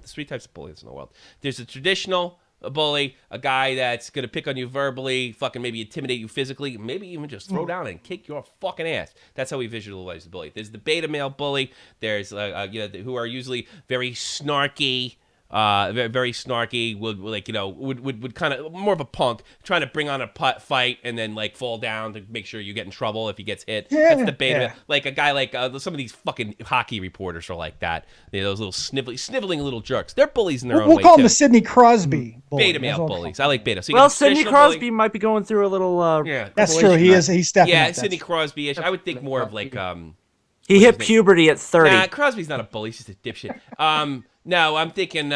There's a traditional bully, a guy that's going to pick on you verbally, fucking maybe intimidate you physically, maybe even just throw down and kick your fucking ass. That's how we visualize the bully. There's the beta male bully. There's who are usually very snarky. Very snarky, would kind of more of a punk, trying to bring on a fight and then fall down to make sure you get in trouble if he gets hit. Yeah, That's the beta. yeah. Like a guy like some of these fucking hockey reporters are like that. Those little sniveling little jerks. They're bullies in their own We'll way call him too. the Sidney Crosby. bully. Beta That's male what bullies. I like beta. So you Well, got the Sidney traditional Crosby bully. might be going through a little. Yeah, That's true. He's stepping Yeah, up. Sidney Crosby-ish. I would think more of He hit puberty at 30. Nah, Crosby's not a bully. He's just a dipshit. No, I'm thinking.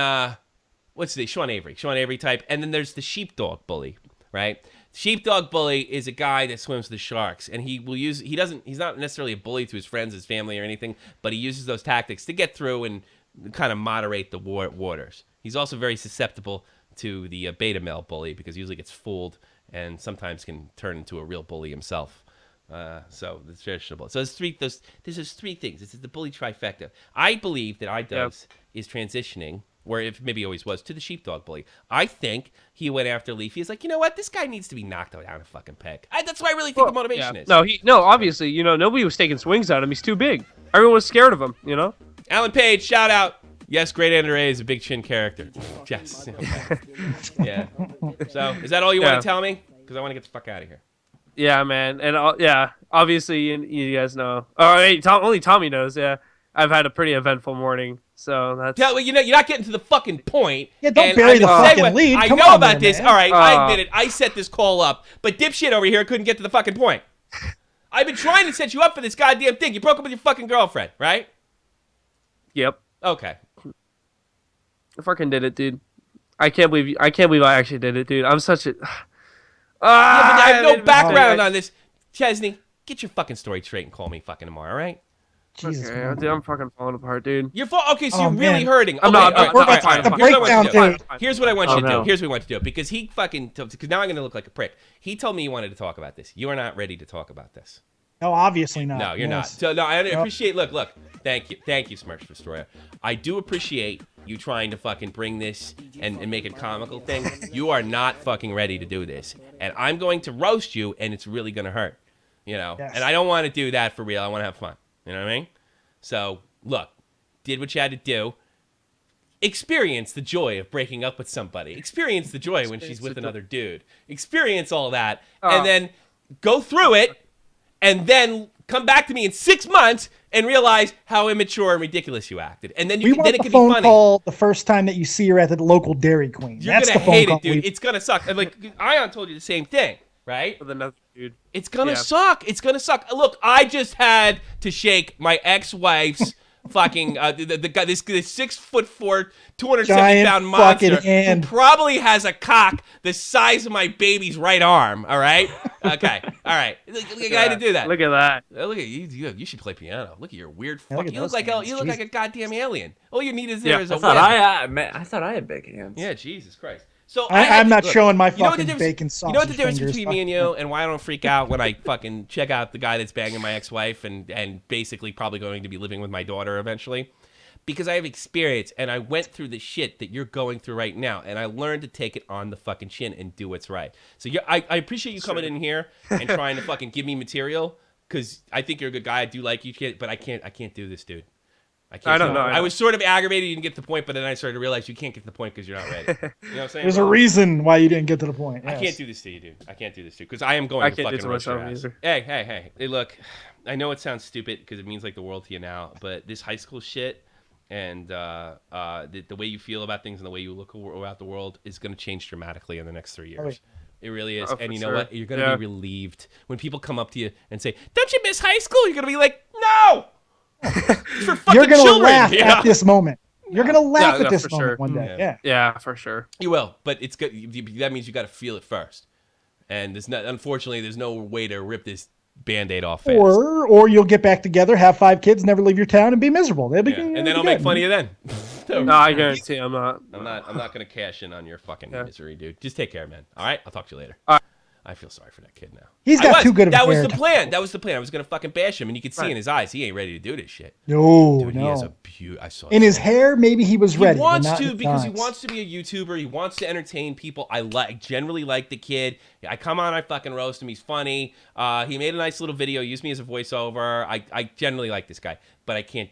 What's the Sean Avery type, and then there's the sheepdog bully, right? Sheepdog bully is a guy that swims with the sharks, and he's not necessarily a bully to his friends, his family, or anything, but he uses those tactics to get through and kind of moderate the waters. He's also very susceptible to the beta male bully because he usually gets fooled and sometimes can turn into a real bully himself. So the traditional bully. So there's three things. This is the bully trifecta. I believe that iDubbbz is transitioning, where if maybe he always was, to the sheepdog bully. I think he went after Leafy. He's like, you know what? This guy needs to be knocked down a fucking peg. That's what I really think the motivation is. No, obviously, nobody was taking swings at him. He's too big. Everyone was scared of him, Alan Page, shout out. Yes, Great Ender A is a big chin character. Yes. Okay. Yeah. So, is that all you want to tell me? Because I want to get the fuck out of here. Yeah, man. And obviously, you guys know. All right, only Tommy knows, yeah. I've had a pretty eventful morning, so that's... Yeah, well, you're not getting to the fucking point. Yeah, don't bury the fucking lead. I Come know on about there, this. man. All right, I admit it. I set this call up, but dipshit over here couldn't get to the fucking point. I've been trying to set you up for this goddamn thing. You broke up with your fucking girlfriend, right? Yep. Okay. I fucking did it, dude. I can't believe I actually did it, dude. I'm such a... Yeah, but I have no background on this. Chesney, get your fucking story straight and call me fucking tomorrow, all right? Jesus, Okay, man. dude, I'm fucking falling apart, dude. You're okay, so Oh, you're really man. hurting. I'm Okay, not- all right, we're all right, about to- all right. the breakdown, dude. Here's what I want you to do. no. Here's what I want you to do. Because he fucking, because now I'm going to look like a prick. He told me he wanted to talk about this. You are not ready to talk about this. No, obviously not. No, you're not. Yes. So no, I appreciate. Look. Thank you, Smirch Destroyer. I do appreciate you trying to fucking bring this and make it comical thing. You are not fucking ready to do this, and I'm going to roast you, and it's really gonna hurt. You know, Yes. and I don't want to do that for real. I want to have fun. You know what I mean? So look, did what you had to do. Experience the joy of breaking up with somebody. Experience the joy when she's with another dude. Experience all that, and then go through it. And then come back to me in 6 months and realize how immature and ridiculous you acted. And then We want then it the can phone be funny. call the first time that you see her at the local Dairy Queen. You're That's gonna the phone hate call it, dude. we- It's gonna suck. And like Ion told you the same thing, right? With another dude. It's gonna Yeah. suck. It's gonna suck. Look, I just had to shake my ex-wife's fucking the guy, this 6'4", 270 Giant pound monster fucking hand. who probably has a cock the size of my baby's right arm. All right, okay, all right. Look, I had to do that. Look at that. Look at you. You should play piano. Look at your weird. Yeah, look Fuck, at you look those like hands. you look like a goddamn alien. All you need is there Yeah, is a I thought whip. I thought I had big hands. Yeah, Jesus Christ. So I'm not look, showing my you know what the fucking difference- bacon You know what the sausage difference fingers between me and you, and why I don't freak out when I fucking check out the guy that's banging my ex-wife and basically probably going to be living with my daughter eventually? Because I have experience, and I went through the shit that you're going through right now, and I learned to take it on the fucking chin and do what's right. So I appreciate you coming in here and trying to fucking give me material, because I think you're a good guy. I do like you, but I can't do this, dude. I can't. I don't know. I was sort of aggravated you didn't get to the point, but then I started to realize you can't get to the point because you're not ready. You know what I'm saying? There's a reason why you didn't get to the point. I yes. can't do this to you, dude. I can't do this to you because I am going I to can't do fucking it to roast your myself ass. either. Hey, look, I know it sounds stupid because it means like the world to you now, but this high school shit and the way you feel about things and the way you look about the world is going to change dramatically in the next 3 years. Right. It really is. Oh, And for you know sure. what? You're going to be relieved. When people come up to you and say, "Don't you miss high school?" You're going to be like, "No!" It's for fucking You're gonna children. laugh Yeah. at this moment. You're gonna laugh No, at this for moment sure. one day. Yeah. Yeah. For sure. You will, but it's good. That means you got to feel it first. And unfortunately, there's no way to rip this Band-Aid off fast. Or you'll get back together, have 5 kids, never leave your town, and be miserable. They'll be, Yeah. And then I'll make fun of you then. No, I guarantee I'm not. I'm not gonna cash in on your fucking misery, dude. Just take care, man. All right, I'll talk to you later. All right. I feel sorry for that kid now. He's got too good of a That was the parent. plan. That was the plan. I was gonna fucking bash him, and you could see Right. in his eyes he ain't ready to do this shit. No, Dude, no. he has a I saw In it. his hair, maybe he was ready. He but wants not to in because he times. wants to be a YouTuber. He wants to entertain people. Generally like the kid. I come on, I fucking roast him. He's funny. He made a nice little video. Used me as a voiceover. I generally like this guy, but I can't.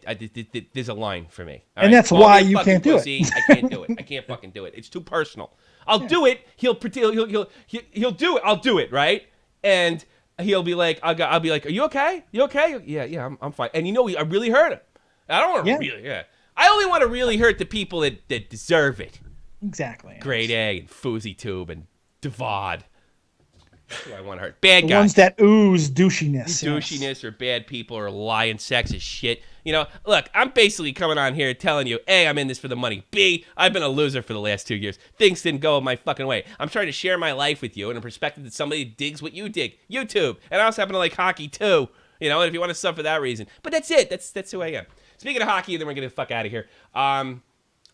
There's a line for me. All And right? that's Call me why a you fucking can't do it. pussy. I can't do it. I can't fucking do it. It's too personal. I'll do it. He'll do it. I'll do it. Right. And he'll be like, I'll be like, "Are you okay? You okay?" Yeah, I'm fine. And I really hurt him. I don't want to really. Yeah. I only want to really hurt the people that deserve it. Exactly. Grade A and FouseyTube and Devod. That's who I want to hurt. Bad The guys. ones that ooze douchiness. Douchiness or bad people or lying sexist shit. Look, I'm basically coming on here telling you, A, I'm in this for the money. B, I've been a loser for the last 2 years. Things didn't go my fucking way. I'm trying to share my life with you in a perspective that somebody digs what you dig. YouTube. And I also happen to like hockey too. And if you want to sub for that reason. But that's it. That's who I am. Speaking of hockey, then we're going to fuck out of here.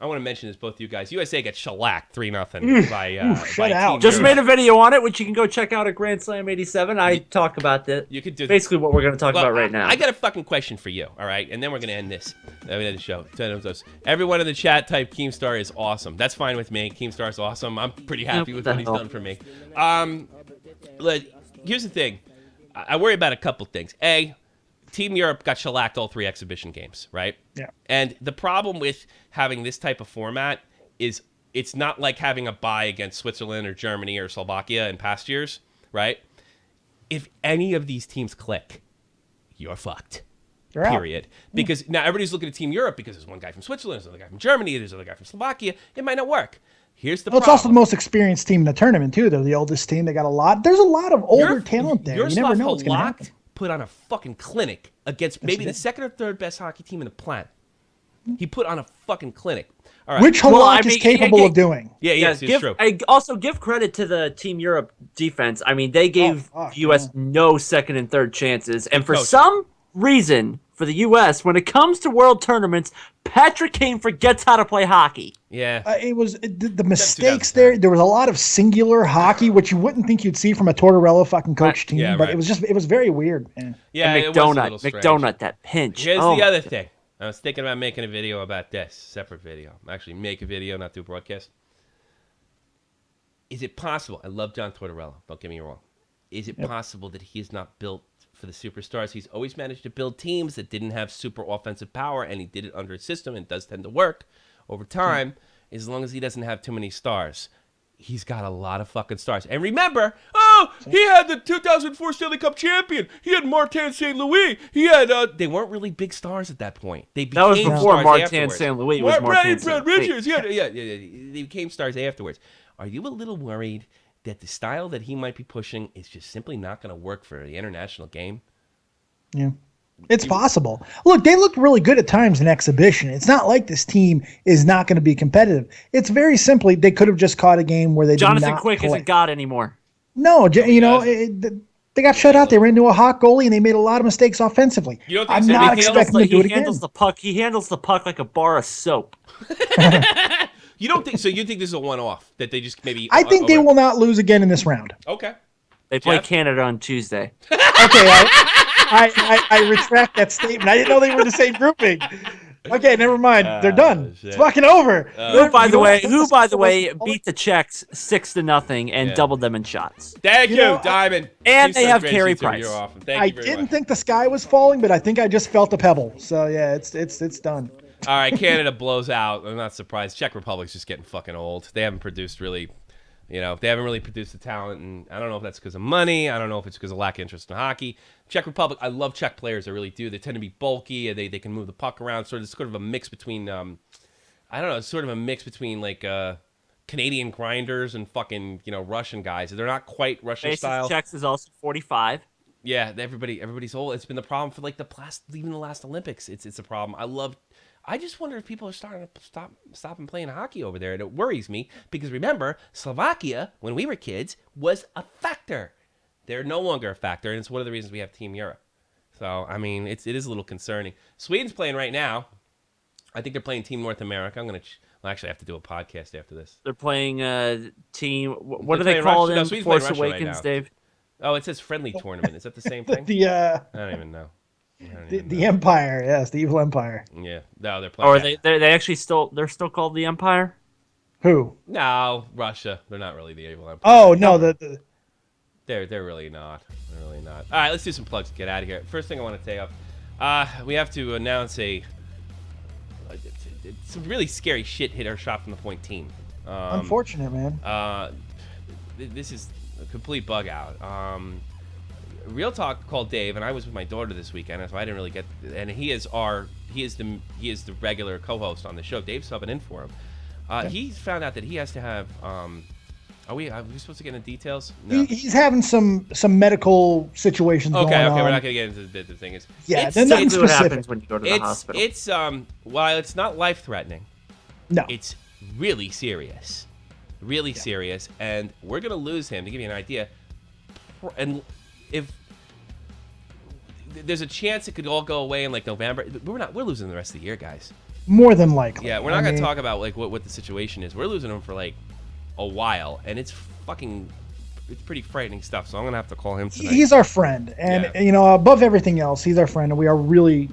I want to mention this, both of you guys. USA got shellacked 3-0 by Team Just Europe. made a video on it, which you can go check out at Grand Slam 87. I talk about that. You could do basically what we're going to talk Well, about right now. I got a fucking question for you, all right? And then we're going to end this. End the show. Everyone in the chat type Keemstar is awesome. That's fine with me. Keemstar is awesome. I'm pretty happy with what he's done for me. Here's the thing. I worry about a couple things. A, Team Europe got shellacked all 3 exhibition games, right? Yeah. And the problem with having this type of format is it's not like having a bye against Switzerland or Germany or Slovakia in past years, right? If any of these teams click, you're fucked. You're out. Period. Because now everybody's looking at Team Europe because there's one guy from Switzerland, there's another guy from Germany, there's another guy from Slovakia. It might not work. Here's the Well, it's problem. also the most experienced team in the tournament too. They're the oldest team. They got a lot. There's a lot of older talent there. You never know what's going to happen. Put on a fucking clinic against maybe the second or third best hockey team in the planet. He put on a fucking clinic. All right. Which Halak is capable of doing. Yeah, yes, it's true. I also give credit to the Team Europe defense. I mean, they gave U.S. no second and third chances, and for some reason, for the U.S. when it comes to world tournaments, Patrick Kane forgets how to play hockey. Yeah. It was the mistakes there. There was a lot of singular hockey, which you wouldn't think you'd see from a Tortorella fucking coach team, yeah, but right. it was very weird, man. Yeah, and it was a little McDonut, that pinch. Here's Oh. the other thing. I was thinking about making a video about this, separate video. Actually, make a video, not do a broadcast. Is it possible? I love John Tortorella. Don't get me wrong. Is it possible that he is not built for the superstars? He's always managed to build teams that didn't have super offensive power, and he did it under a system, and it does tend to work over time, as long as he doesn't have too many stars. He's got a lot of fucking stars. And remember, he had the 2004 Stanley Cup champion. He had Martin St. Louis. He had, they weren't really big stars at that point. They became That was before stars Martin afterwards. St. Louis was Martin St. Louis. Richards. Yeah, they became stars afterwards. Are you a little worried that the style that he might be pushing is just simply not going to work for the international game? Yeah. It's possible. Look, they looked really good at times in exhibition. It's not like this team is not going to be competitive. It's very simply they could have just caught a game where they Jonathan did not Quick play. isn't God anymore. No, they got shut out. They ran into a hot goalie and they made a lot of mistakes offensively. You don't think I'm so? not expecting to do it He handles again. the puck. He handles the puck like a bar of soap. You don't think so? You think this is a one-off that they just maybe? I think they will not lose again in this round. Okay. They play Jeff? Canada on Tuesday. Okay, I retract that statement. I didn't know they were the same grouping. Okay, never mind. They're done. It's fucking over. Who, by the way, beat the Czechs 6-0 and doubled them in shots. Thank you, Diamond. And You they said have great Carey seats, Price. You're awesome. Thank I you very didn't much. think the sky was falling, but I think I just felt a pebble. So yeah, it's done. All right, Canada blows out. I'm not surprised. Czech Republic's just getting fucking old. They haven't produced really, they haven't really produced the talent, and I don't know if that's because of money. I don't know if it's because of lack of interest in hockey. Czech Republic, I love Czech players. I really do. They tend to be bulky. And they can move the puck around. Sort of a mix between, I don't know, it's sort of a mix between like Canadian grinders and fucking Russian guys. They're not quite Russian style. Czechs is also 45. Yeah, everybody's old. It's been the problem for like even the last Olympics. It's a problem. I just wonder if people are starting to stop playing hockey over there, and it worries me because remember, Slovakia when we were kids was a factor. They're no longer a factor, and it's one of the reasons we have Team Europe. So I mean, it is a little concerning. Sweden's playing right now. I think they're playing Team North America. I'm gonna actually have to do a podcast after this. They're playing team. What do They're they playing call Russia. it No, in Sweden's Force playing Russia right Awakens, now. Dave? Oh, it says friendly tournament. Is that the same thing? I don't even know. The Empire, yes, the evil Empire. Yeah, no, they're Or are playing. they actually still called the Empire? Who? No, Russia. They're not really the evil empire. Oh no, They're really not. They're really not. All right, let's do some plugs to get out of here. First thing I want to tell you, we have to announce some really scary shit hit our Shot from the Point team. unfortunate, man. This is a complete bug out. Real Talk called Dave, and I was with my daughter this weekend, so I didn't really get. And he is the regular co-host on the show. Dave's subbing in for him. He's found out that he has to have. Are we supposed to get into details? No. He's having some medical situations going on. Okay, we're not gonna get into the thing. Then nothing what specific. happens when you go to the hospital. It's while it's not life-threatening, no, it's really serious, serious, and we're gonna lose him. To give you an idea, and if there's a chance it could all go away in like November, we're losing the rest of the year, guys. More than likely. Yeah, we're not gonna talk about like what the situation is. We're losing him for like a while, and it's pretty frightening stuff. So I'm gonna have to call him tonight. He's our friend, and above everything else, he's our friend, and we are really,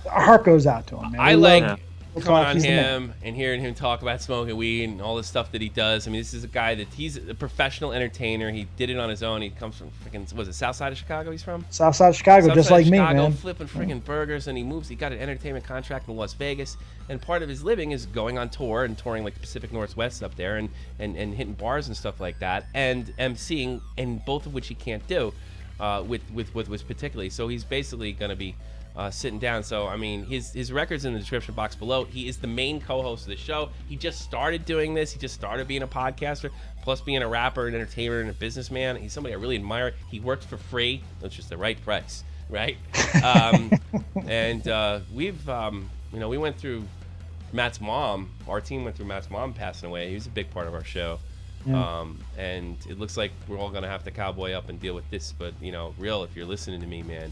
our heart goes out to him. Man. I We like love coming on He's the man. him and hearing him talk about smoking weed and all the stuff that he does. I mean, this is a guy that he's a professional entertainer. He did it on his own. He comes from freaking, was it South Side of Chicago he's from? South Side of Chicago, South just Side like of me, Chicago, man. flipping freaking burgers, and he got an entertainment contract in Las Vegas, and part of his living is going on tour and touring like the Pacific Northwest up there and hitting bars and stuff like that, and emceeing, and both of which he can't do with particularly. So he's basically going to be sitting down. So I mean, his record's in the description box below. He is the main co-host of the show. He just started doing this. He just started being a podcaster, plus being a rapper, an entertainer, and a businessman. He's somebody I really admire. He works for free, which is the right price, right? And we've we went through Matt's mom. Our team went through Matt's mom passing away. He was a big part of our show. Yeah. And it looks like we're all gonna have to cowboy up and deal with this. But Real, if you're listening to me, man,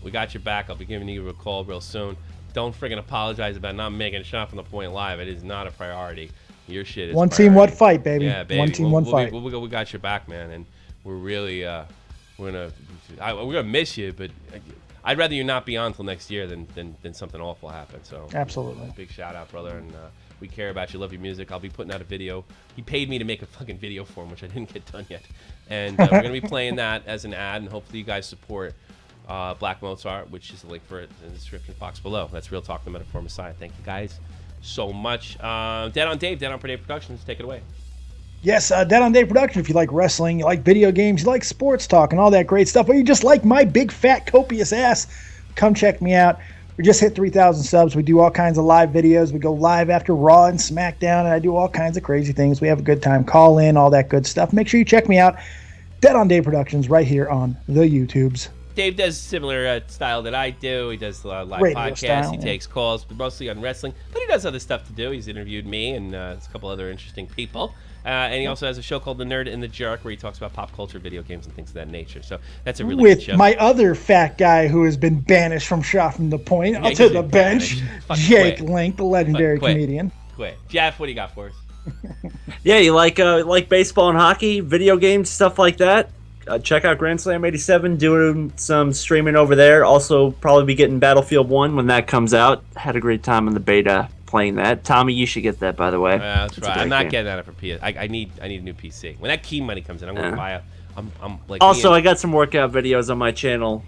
We got your back. I'll be giving you a call real soon. Don't friggin' apologize about not making Shot from the Point live. It is not a priority. Your shit is one priority. team, one fight, baby. Yeah, baby. One team, one fight. We got your back, man, and we're really we're gonna miss you, but I'd rather you not be on until next year than something awful happen. So absolutely, big shout out, brother, and we care about you. Love your music. I'll be putting out a video. He paid me to make a fucking video for him, which I didn't get done yet, and we're gonna be playing that as an ad, and hopefully you guys support Black Mozart, which is the link for it in the description box below. That's Real Talk, the Metaphor Messiah. Thank you guys so much. Dead on Dave, Dead on Dave Productions, take it away. Yes, Dead on Dave Production. If you like wrestling, you like video games, you like sports talk and all that great stuff, or you just like my big fat copious ass, come check me out. We just hit 3,000 subs. We do all kinds of live videos. We go live after Raw and SmackDown, and I do all kinds of crazy things. We have a good time. Call in, all that good stuff. Make sure you check me out. Dead on Dave Productions right here on the YouTubes. Dave does similar style that I do. He does live Radio podcasts. style, He takes calls, but mostly on wrestling. But he does other stuff to do. He's interviewed me and a couple other interesting people. And he also has a show called The Nerd and the Jerk, where he talks about pop culture, video games, and things of that nature. So that's a really good show. With my other fat guy who has been banished from Shot from the Point Yeah, to the bench, Jake quit. Link, the legendary Quit. comedian. Quit. Jeff, what do you got for us? Yeah, you like baseball and hockey, video games, stuff like that? Check out Grand Slam 87, doing some streaming over there. Also, probably be getting Battlefield 1 when that comes out. Had a great time in the beta playing that. Tommy, you should get that, by the way. That's It's a right. great I'm not game. getting that for PS. I need a new PC. When that key money comes in, I'm going to buy a. I'm like. Also, I got some workout videos on my channel.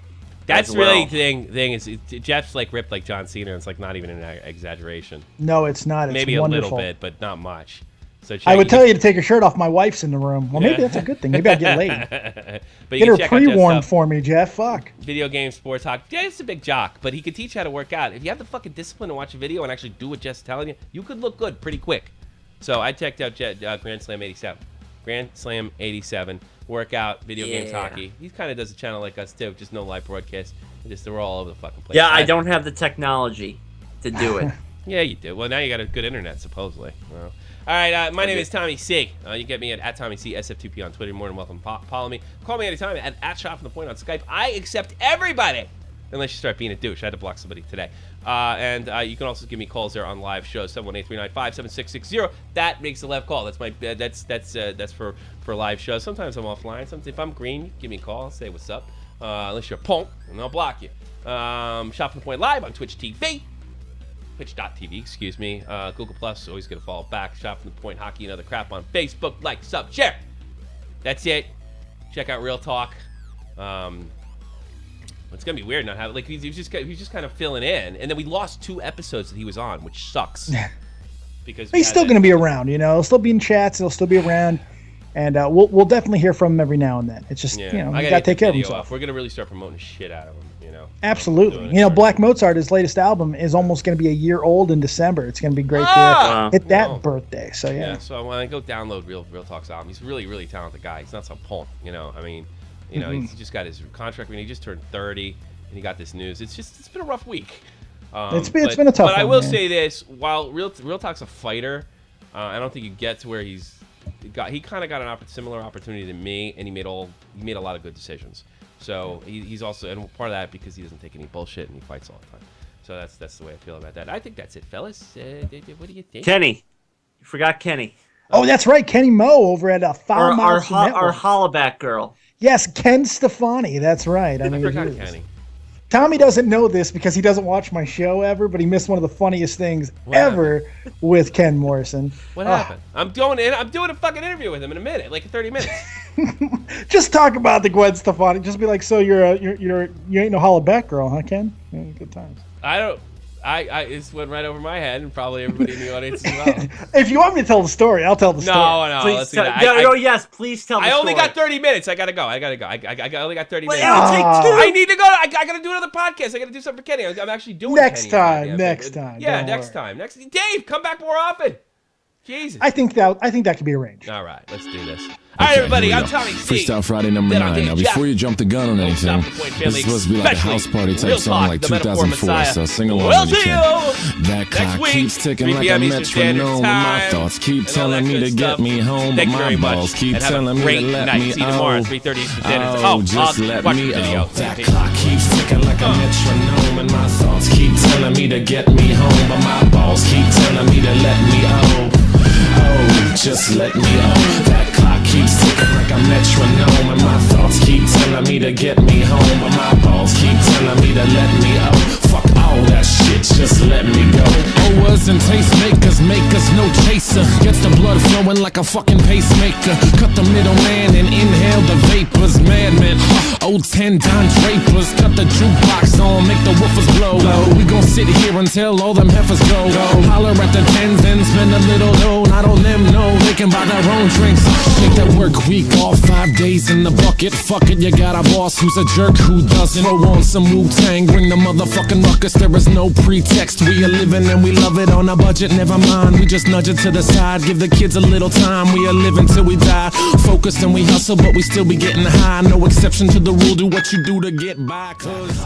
That's as well. really the thing is Jeff's like ripped like John Cena. And it's like not even an exaggeration. No, it's not. It's Maybe wonderful. a little bit, but not much. So I would tell you to take your shirt off. My wife's in the room. Well, maybe that's a good thing. Maybe I'll get laid. But you Get her can check out Jeff's pre-warned stuff. for me, Jeff. Fuck. Video games, sports, hockey. Jeff's a big jock, but he could teach you how to work out. If you have the fucking discipline to watch a video and actually do what Jeff's telling you, you could look good pretty quick. So I checked out Grand Slam 87. Grand Slam 87. Workout, video games, hockey. He kind of does a channel like us too, just no live broadcast. We're all over the fucking place. Yeah, I don't have the technology to do it. Yeah, you do. Well, now you got a good internet, supposedly. Well, all right, my name is Tommy C. You can get me at Tommy C, SF2P on Twitter. You're more than welcome to follow me. Call me anytime at Shot from the Point on Skype. I accept everybody, unless you start being a douche. I had to block somebody today. And you can also give me calls there on live shows, 718-395-7660. That makes the left call. That's my that's for live shows. Sometimes I'm offline. Sometimes if I'm green, you give me a call. I'll say what's up. Unless you're a punk, and I'll block you. Shot from the Point live on Twitch TV. Twitch.tv, excuse me. Google Plus, always gonna follow back. Shot from the Point Hockey and other crap on Facebook. Like, sub, share. That's it. Check out Real Talk. It's gonna be weird not having he's just kind of filling in, and then we lost 2 episodes that he was on, which sucks. Because He's still going to be around, you know. He'll still be in chats. He'll still be around, and we'll definitely hear from him every now and then. It's just you know, I you got to take care of video himself. off. We're gonna really start promoting the shit out of him, you know. Absolutely. You know, Black Mozart, his latest album, is almost going to be a year old in December. It's going to be great to hit that birthday. So yeah. So when I go download Real Talk's album, he's a really, really talented guy. He's not some punk, you know. I mean, you know, he's just got his contract. I mean, he just turned 30, and he got this news. It's been a rough week. It's been a tough one. But I will man. say this: while Real Talk's a fighter, I don't think you get to where he kind of got a similar opportunity to me, and he made a lot of good decisions. So he's also, and part of that because he doesn't take any bullshit and he fights all the time. So that's the way I feel about that. I think that's it, fellas. What do you think? Kenny. You forgot Kenny. Oh, that's right, Kenny Mo over at Foul Mouth Network. Our hollaback girl. Yes, Ken Stefani. That's right. I forgot Kenny. Tommy doesn't know this because he doesn't watch my show ever, but he missed one of the funniest things ever with Ken Morrison. What happened? I'm doing a fucking interview with him in a minute, like 30 minutes. Just talk about the Gwen Stefani. Just be like, so you ain't no hollaback girl, huh, Ken? Yeah, good times. I it went right over my head and probably everybody in the audience as well. If you want me to tell the story, I'll tell the story. No, Please let's yes, please tell the story. I only got 30 minutes. I gotta go. I only got 30 minutes. It'll take 2. I need to go. I gotta do another podcast. I gotta do something for Kenny. I'm actually doing Next Kenny. time. Yeah, Next time. Yeah, Don't next worry. time. Dave, come back more often. Jesus. I think that could be arranged. All right, let's do this. All right, everybody, I'm Tommy C. Freestyle Friday number 9. Now, before you jump the gun on anything, this is supposed to be like a house party type song like 2004, so sing along when you can. That clock keeps ticking like a metronome, and my thoughts keep telling me to get me home, but my balls keep telling me to let me just let me out. That clock keeps ticking like a metronome, and my thoughts keep telling me to get me home, but my balls keep telling me to let me out. Oh, just let me out. That clock keeps ticking like a metronome, and my thoughts keep telling me to get me home, but my balls keep telling me to let me out. Fuck all that shit, just let me go. Owers and tastemakers make us no chaser. Gets the blood flowing like a fucking pacemaker. Cut the middleman and inhale the vapors. Madman, old 10 Don Drapers. Cut the jukebox on, make the woofers blow. We gon' sit here until all them heifers go. Holler at the tens and spend a little dough. Not on them, no, they can buy their own drinks. Take that work week off, 5 days in the bucket. Fuck it, you got a boss who's a jerk who doesn't. Throw on some Wu-Tang, bring the motherfucking ruckus. There is no pretext, we are living and we love it on a budget. Never mind, we just nudge it to the side. Give the kids a little time, we are living till we die. Focused and we hustle, but we still be getting high. No exception to the rule, do what you do to get by, cause